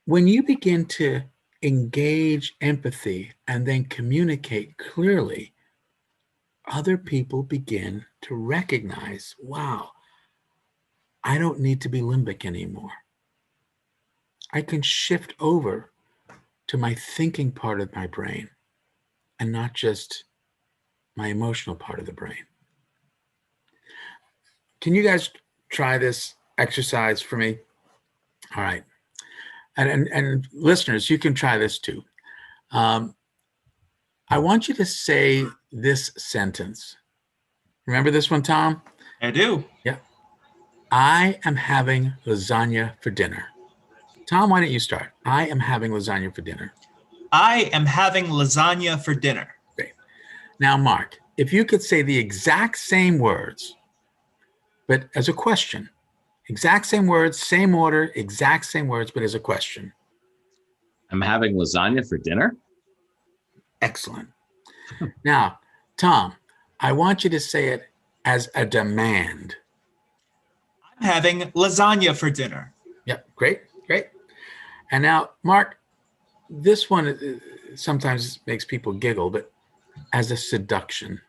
When you begin to engage empathy and then communicate clearly, other people begin to recognize, wow, I don't need to be limbic anymore. I can shift over to my thinking part of my brain and not just my emotional part of the brain. Can you guys try this exercise for me? All right. And listeners, you can try this too. I want you to say this sentence. Remember this one, Tom? I do. Yeah. I am having lasagna for dinner. Tom, why don't you start? I am having lasagna for dinner. I am having lasagna for dinner. Great. Now, Mark, if you could say the exact same words, but as a question, exact same words, same order, exact same words, but as a question. I'm having lasagna for dinner? Excellent. Now, Tom, I want you to say it as a demand. I'm having lasagna for dinner. Yep, great. And now, Mark, this one sometimes makes people giggle, but as a seduction.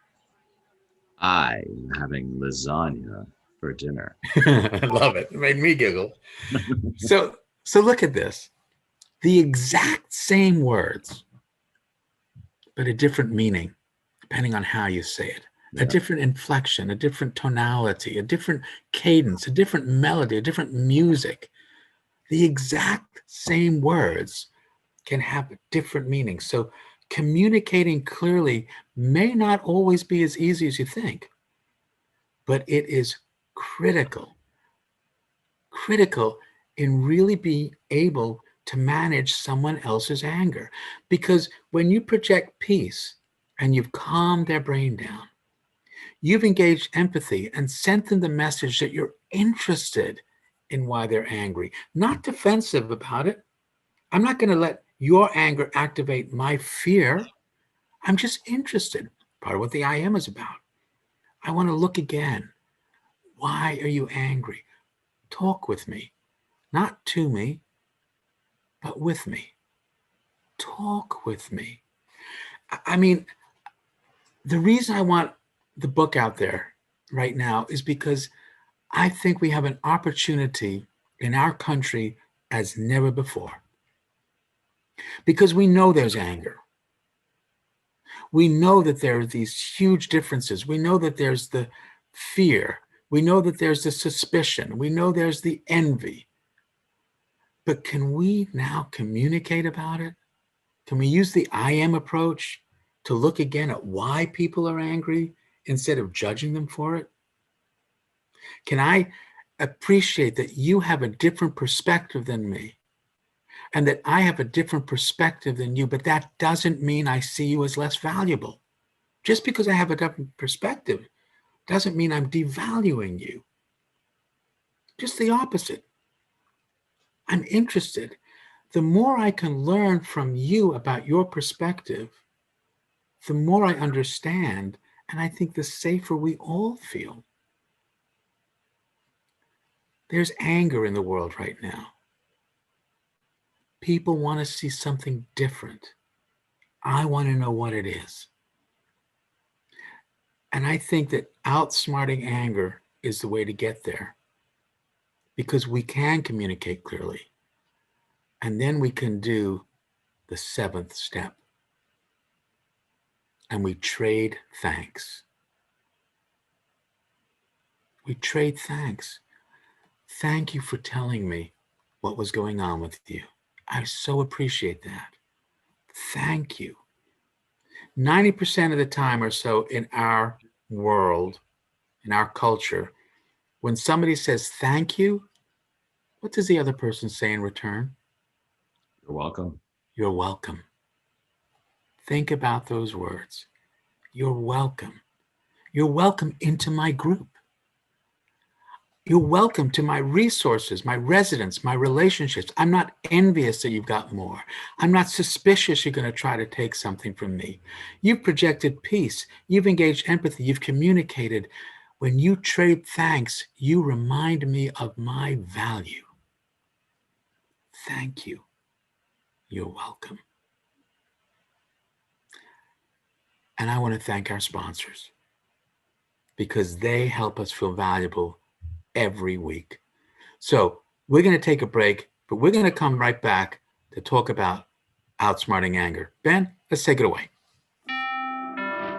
I'm having lasagna for dinner. I love it. It made me giggle. So look at this. The exact same words, but a different meaning, depending on how you say it. Yeah. A different inflection, a different tonality, a different cadence, a different melody, a different music. The exact same words can have a different meaning. So communicating clearly may not always be as easy as you think, but it is critical in really being able to manage someone else's anger. Because when you project peace and you've calmed their brain down, you've engaged empathy and sent them the message that you're interested in why they're angry, not defensive about it. I'm not going to let your anger activate my fear. I'm just interested. Part of what the I am is about. I want to look again. Why are you angry? Talk with me, not to me, but with me. Talk with me. I mean, the reason I want the book out there right now is because I think we have an opportunity in our country as never before. Because we know there's anger. We know that there are these huge differences. We know that there's the fear. We know that there's the suspicion. We know there's the envy. But can we now communicate about it? Can we use the I am approach to look again at why people are angry instead of judging them for it? Can I appreciate that you have a different perspective than me and that I have a different perspective than you, but that doesn't mean I see you as less valuable. Just because I have a different perspective doesn't mean I'm devaluing you. Just the opposite. I'm interested. The more I can learn from you about your perspective, the more I understand, and I think the safer we all feel. There's anger in the world right now. People want to see something different. I want to know what it is. And I think that outsmarting anger is the way to get there, because we can communicate clearly. And then we can do the 7th step. And we trade thanks. We trade thanks. Thank you for telling me what was going on with you. I so appreciate that. Thank you. 90% of the time or so in our world, in our culture, when somebody says thank you, what does the other person say in return? You're welcome. You're welcome. Think about those words. You're welcome. You're welcome into my group. You're welcome to my resources, my residents, my relationships. I'm not envious that you've got more. I'm not suspicious you're going to try to take something from me. You've projected peace. You've engaged empathy. You've communicated. When you trade thanks, you remind me of my value. Thank you. You're welcome. And I want to thank our sponsors because they help us feel valuable every week. So we're going to take a break, but we're going to come right back to talk about outsmarting anger. Ben, let's take it away.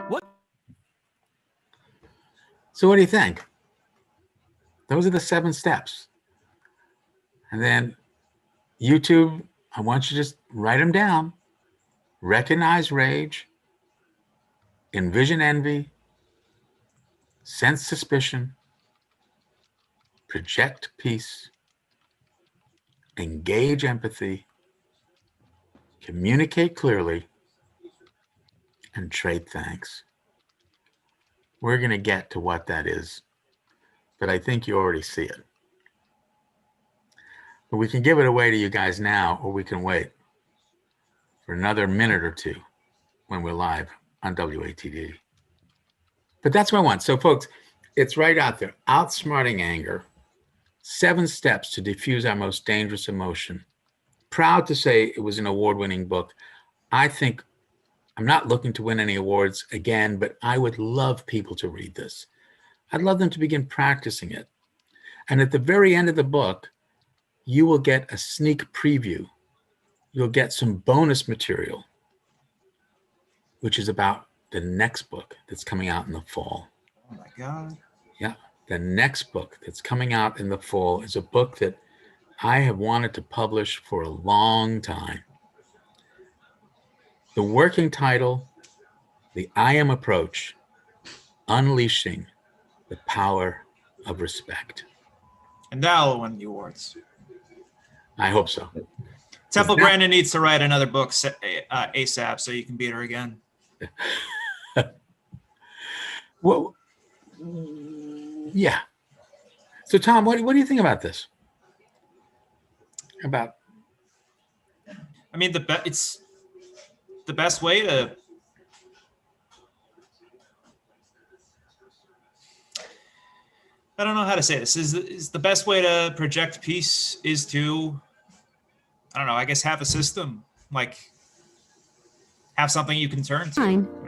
What? So what do you think? Those are the 7 steps. And then YouTube, I want you to just write them down. Recognize rage, envision envy, sense suspicion, project peace, engage empathy, communicate clearly, and trade thanks. We're going to get to what that is, but I think you already see it. But we can give it away to you guys now, or we can wait for another minute or two when we're live on WATD. But that's what I want. So folks, it's right out there. Outsmarting Anger. 7 steps to diffuse our most dangerous emotion. Proud to say it was an award-winning book. I think I'm not looking to win any awards again, but I would love people to read this. I'd love them to begin practicing it. And at the very end of the book, you will get a sneak preview. You'll get some bonus material, which is about the next book that's coming out in the fall. Oh my God. Yeah. The next book that's coming out in the fall is a book that I have wanted to publish for a long time. The working title, The I Am Approach, Unleashing the Power of Respect. And that'll win the awards. I hope so. Temple Grandin needs to write another book ASAP so you can beat her again. Well, yeah. So Tom, what do you think about this? I mean, it's the best way to I don't know how to say this. Is the best way to project peace is to, I don't know, I guess have a system, like have something you can turn to.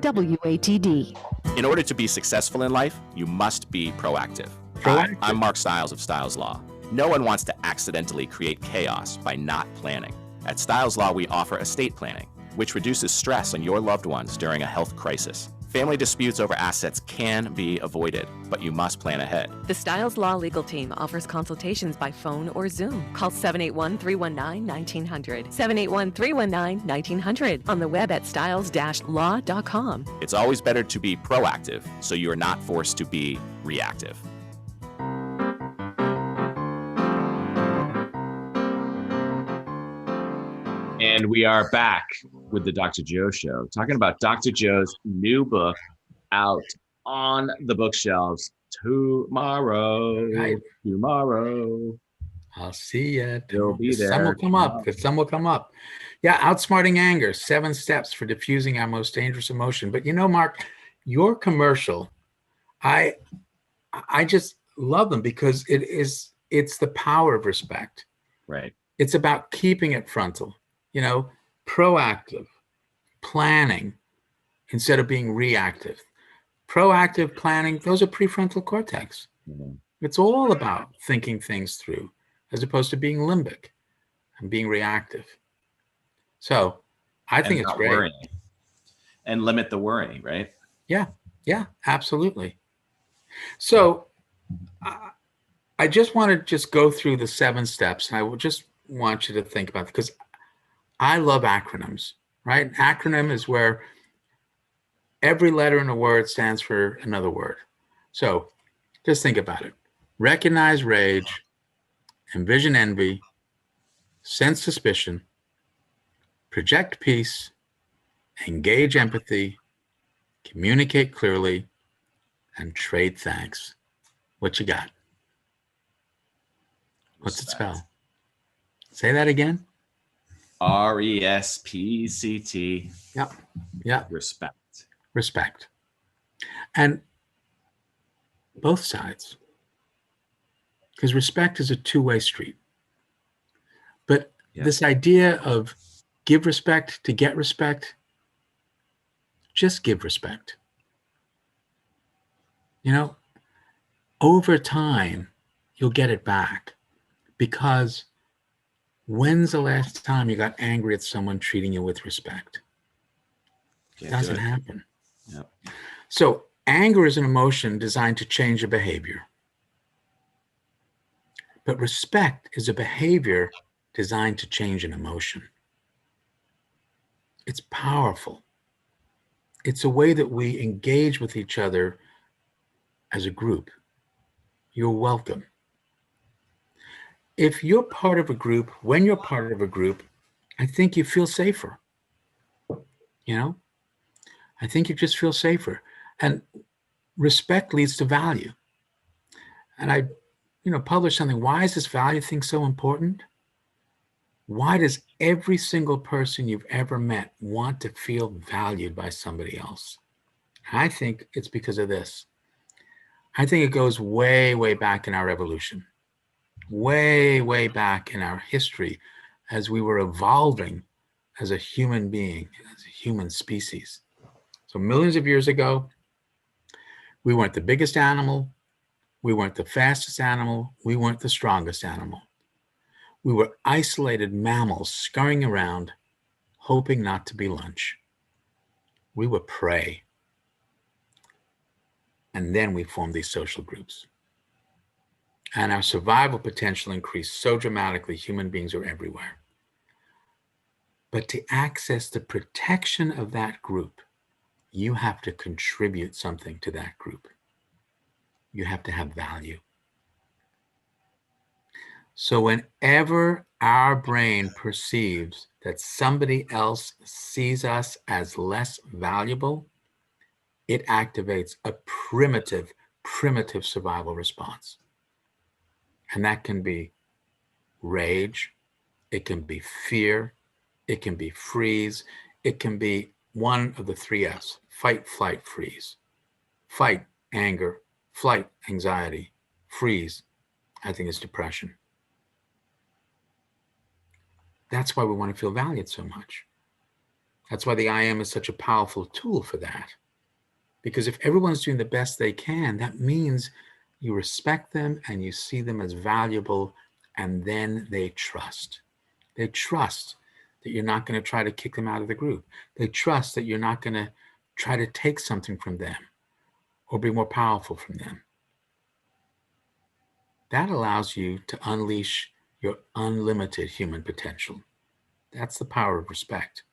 WATD. In order to be successful in life, you must be proactive. I'm Mark Stiles of Stiles Law. No one wants to accidentally create chaos by not planning. At Stiles Law, we offer estate planning, which reduces stress on your loved ones during a health crisis. Family disputes over assets can be avoided, but you must plan ahead. The Stiles Law Legal Team offers consultations by phone or Zoom. Call 781-319-1900, 781-319-1900, on the web at stiles-law.com. It's always better to be proactive, so you are not forced to be reactive. And we are back with the Dr. Joe Show, talking about Dr. Joe's new book out on the bookshelves tomorrow. Right. Tomorrow. I'll see you. You'll be there. Some will come up. Some will come up. Yeah, Outsmarting Anger, 7 steps for diffusing our most dangerous emotion. But you know, Mark, your commercial, I just love them because it's the power of respect. Right. It's about keeping it frontal. You know, proactive, planning instead of being reactive. Proactive planning, those are prefrontal cortex. Mm-hmm. It's all about thinking things through as opposed to being limbic and being reactive. So I think it's great. Worrying. And limit the worry, right? Yeah, absolutely. So I just want to go through the 7 steps, and I will just want you to think about it because I love acronyms, right? An acronym is where Every letter in a word stands for another word. So just think about it. Recognize rage, envision envy, sense suspicion, project peace, engage empathy, communicate clearly, and trade thanks. What you got? What's it spell? Say that again. RESPCT. Yep. Yep. Respect. Respect. And both sides. Because respect is a two-way street. But this idea of give respect to get respect, just give respect. You know, over time, you'll get it back. Because when's the last time you got angry at someone treating you with respect? It doesn't happen. Yep. So anger is an emotion designed to change a behavior. But respect is a behavior designed to change an emotion. It's powerful. It's a way that we engage with each other as a group. You're welcome. If you're part of a group, when you're part of a group, I think you feel safer. You know, I think you just feel safer. And respect leads to value. And I, published something. Why is this value thing so important? Why does every single person you've ever met want to feel valued by somebody else? I think it's because of this. I think it goes way, way back in our evolution, way, way back in our history as we were evolving as a human being, as a human species. So millions of years ago, we weren't the biggest animal. We weren't the fastest animal. We weren't the strongest animal. We were isolated mammals scurrying around, hoping not to be lunch. We were prey. And then we formed these social groups. And our survival potential increased so dramatically, human beings are everywhere. But to access the protection of that group, you have to contribute something to that group. You have to have value. So whenever our brain perceives that somebody else sees us as less valuable, it activates a primitive survival response. And that can be rage, it can be fear, it can be freeze, it can be one of the three F's: fight, flight, freeze. Fight, anger; flight, anxiety; freeze, I think, is depression. That's why we want to feel valued so much. That's why the I am is such a powerful tool for that. Because if everyone's doing the best they can, that means you respect them and you see them as valuable, and then they trust. They trust that you're not going to try to kick them out of the group. They trust that you're not going to try to take something from them or be more powerful from them. That allows you to unleash your unlimited human potential. That's the power of respect.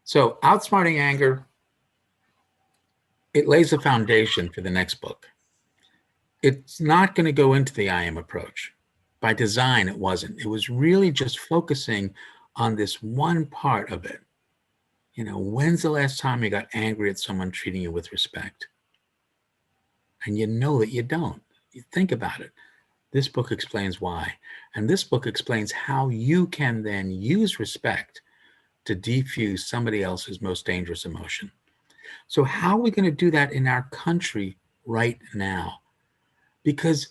So, Outsmarting Anger, it lays a foundation for the next book. It's not going to go into the I am approach. By design, it wasn't. It was really just focusing on this one part of it. When's the last time you got angry at someone treating you with respect? And you know that you don't. You think about it. This book explains why. And this book explains how you can then use respect to defuse somebody else's most dangerous emotion. So how are we going to do that in our country right now? Because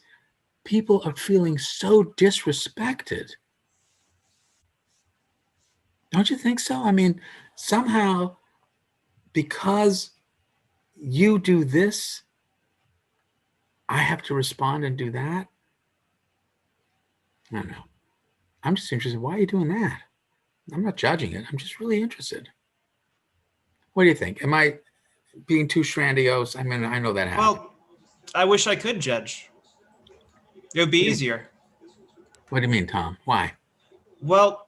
people are feeling so disrespected. Don't you think so? I mean, somehow, because you do this, I have to respond and do that? I don't know. I'm just interested. Why are you doing that? I'm not judging it. I'm just really interested. What do you think? Am I being too grandiose? I mean, I know that happens. Well, I wish I could judge. It would be easier. What do you mean, Tom? Why? Well,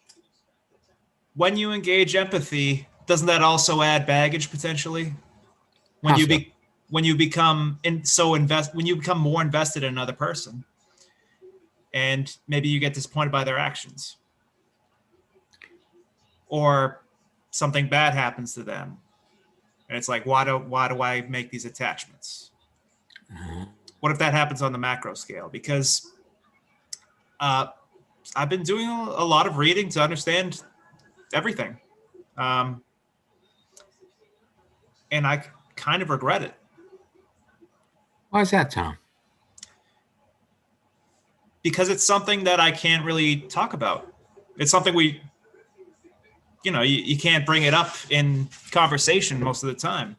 when you engage empathy, doesn't that also add baggage potentially? When How you so? when you become when you become more invested in another person, and maybe you get disappointed by their actions, or something bad happens to them, and it's like, why do I make these attachments? What if that happens on the macro scale? Because I've been doing a lot of reading to understand everything, and I kind of regret it. Why is that, Tom? Because it's something that I can't really talk about. It's something you can't bring it up in conversation most of the time,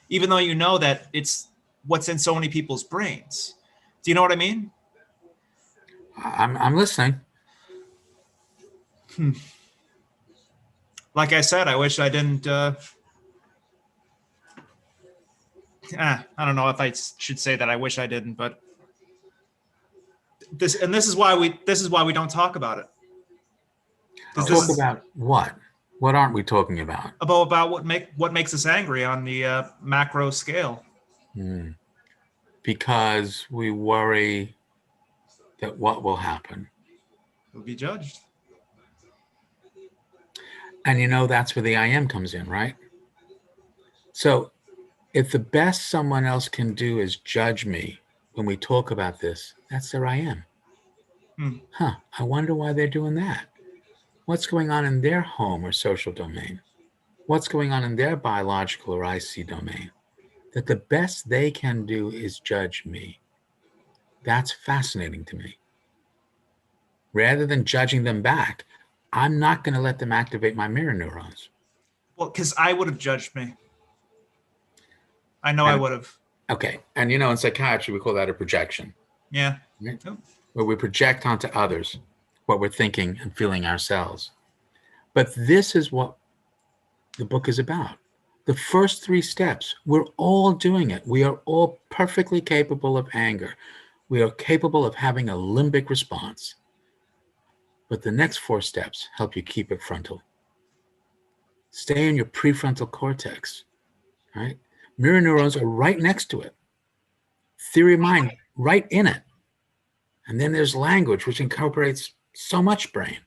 even though you know that it's what's in so many people's brains. Do you know what I mean? I'm listening. Like I said, I wish I didn't. I don't know if I should say that I wish I didn't, but this is why we don't talk about it. Talk about what? What aren't we talking about? About what makes us angry on the macro scale. Because we worry that what will happen. We'll be judged. And that's where the I am comes in, right? So if the best someone else can do is judge me when we talk about this, that's their I am. I wonder why they're doing that. What's going on in their home or social domain? What's going on in their biological or IC domain? That the best they can do is judge me. That's fascinating to me. Rather than judging them back, I'm not going to let them activate my mirror neurons. Well, because I would have judged me. I know I would have. Okay. And in psychiatry, we call that a projection. Yeah. Right? Where we project onto others what we're thinking and feeling ourselves. But this is what the book is about. The first 3 steps, we're all doing it. We are all perfectly capable of anger. We are capable of having a limbic response. But the next 4 steps help you keep it frontal. Stay in your prefrontal cortex, right? Mirror neurons are right next to it. Theory of mind, right in it. And then there's language, which incorporates so much brain.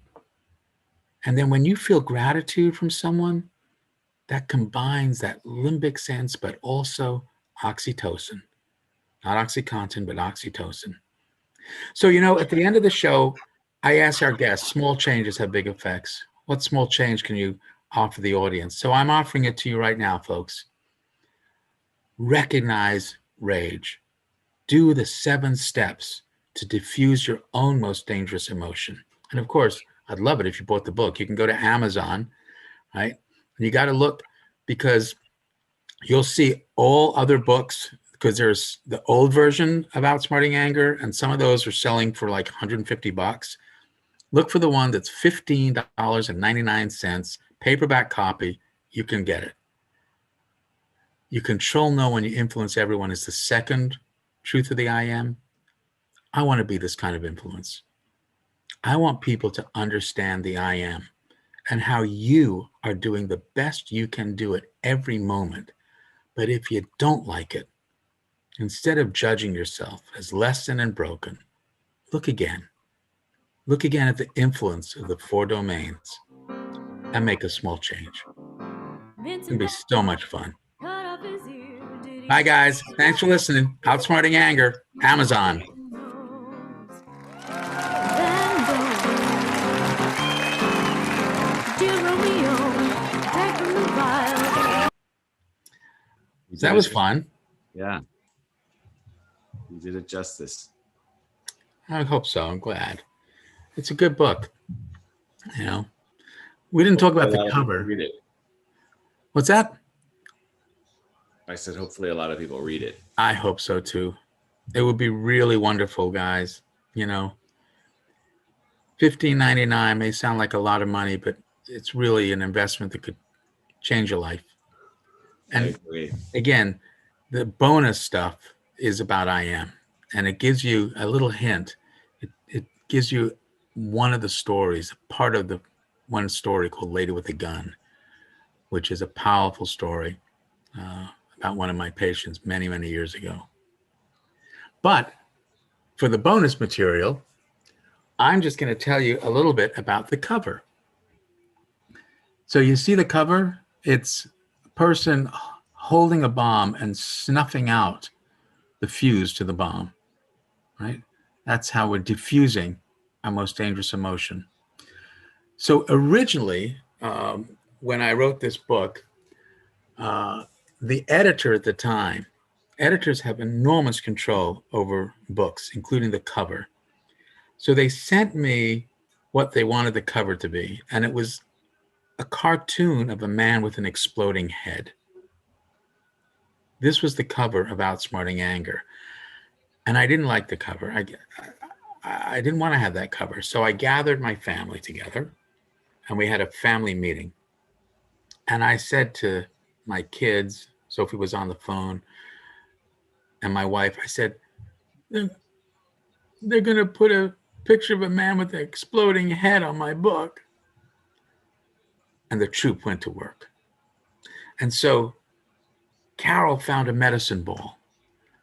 And then when you feel gratitude from someone, that combines that limbic sense, but also oxytocin. Not OxyContin, but oxytocin. So, at the end of the show, I ask our guests, small changes have big effects. What small change can you offer the audience? So I'm offering it to you right now, folks. Recognize rage. Do the 7 steps to diffuse your own most dangerous emotion. And of course, I'd love it if you bought the book. You can go to Amazon, right? And you got to look, because you'll see all other books, because there's the old version of Outsmarting Anger, and some of those are selling for like $150. Look for the one that's $15.99, paperback copy. You can get it. You control no one, you influence everyone is the second truth of the I am. I want to be this kind of influence. I want people to understand the I am and how you are doing the best you can do at every moment. But if you don't like it, instead of judging yourself as less than and broken, look again. Look again at the influence of the 4 domains and make a small change. It's going to be so much fun. Bye, guys. Thanks for listening. Outsmarting Anger, Amazon. That was fun. Yeah. You did it justice. I hope so. I'm glad. It's a good book. We didn't talk about the cover. Read it. What's that? I said, hopefully a lot of people read it. I hope so too. It would be really wonderful, guys. $15.99 may sound like a lot of money, but it's really an investment that could change your life. And again, the bonus stuff is about I am, and it gives you a little hint. It gives you one of the stories, part of the one story called Lady with a Gun, which is a powerful story about one of my patients many, many years ago. But for the bonus material, I'm just going to tell you a little bit about the cover. So you see the cover? It's a person holding a bomb and snuffing out the fuse to the bomb, right? That's how we're diffusing our most dangerous emotion. So originally, when I wrote this book, the editor at the time, editors have enormous control over books, including the cover. So they sent me what they wanted the cover to be, and it was a cartoon of a man with an exploding head. This was the cover of Outsmarting Anger. And I didn't like the cover. I didn't want to have that cover. So I gathered my family together and we had a family meeting. And I said to my kids, Sophie was on the phone, and my wife, I said, they're going to put a picture of a man with an exploding head on my book. And the troop went to work. And so Carol found a medicine ball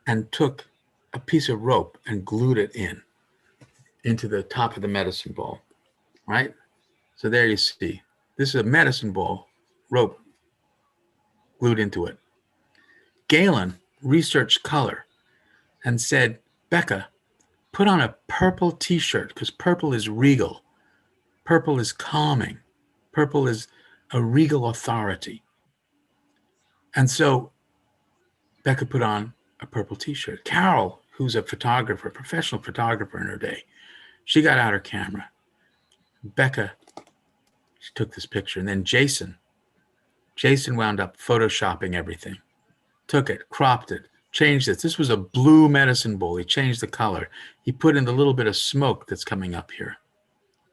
and took a piece of rope and glued it into the top of the medicine ball, right? So there you see, this is a medicine ball, rope glued into it. Galen researched color and said, Becca, put on a purple t-shirt because purple is regal. Purple is calming. Purple is a regal authority. And so Becca put on a purple t-shirt. Carol, who's a photographer, professional photographer in her day, she got out her camera. Becca, she took this picture. And then Jason wound up photoshopping everything. Took it, cropped it, changed it. This was a blue medicine ball. He changed the color. He put in the little bit of smoke that's coming up here.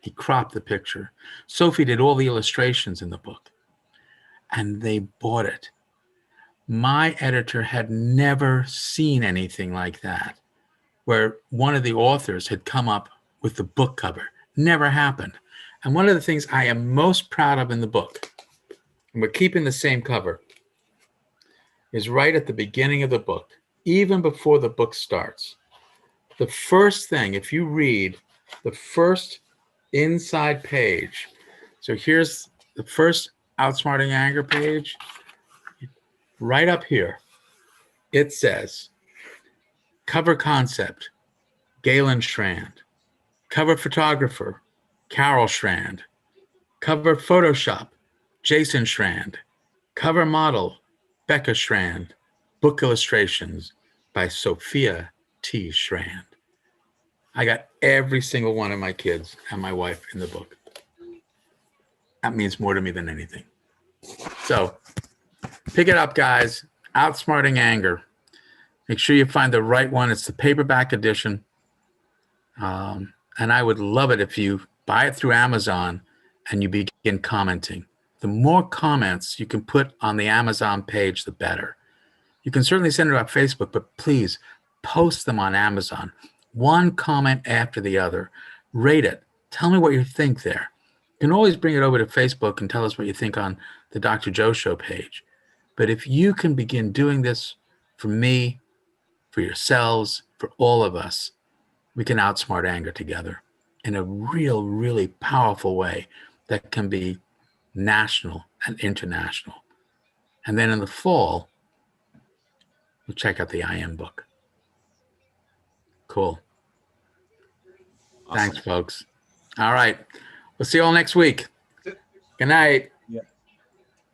He cropped the picture. Sophie did all the illustrations in the book. And they bought it. My editor had never seen anything like that, where one of the authors had come up with the book cover. Never happened. And one of the things I am most proud of in the book, and we're keeping the same cover, is right at the beginning of the book, even before the book starts. The first thing, if you read the first inside page, so here's the first Outsmarting Anger page, right up here, it says, cover concept, Galen Strand. Cover photographer, Carol Strand. Cover Photoshop, Jason Strand. Cover model, Becca Strand. Book illustrations by Sophia T. Strand. I got every single one of my kids and my wife in the book. That means more to me than anything. So pick it up, guys. Outsmarting Anger. Make sure you find the right one. It's the paperback edition. And I would love it if you buy it through Amazon and you begin commenting. The more comments you can put on the Amazon page, the better. You can certainly send it on Facebook, but please post them on Amazon. One comment after the other. Rate it. Tell me what you think there. You can always bring it over to Facebook and tell us what you think on the Dr. Joe Show page. But if you can begin doing this for me, for yourselves, for all of us, we can outsmart anger together in a really powerful way that can be national and international. And then in the fall, we'll check out the I Am book. Cool. Awesome. Thanks, folks. All right. We'll see you all next week. Good night.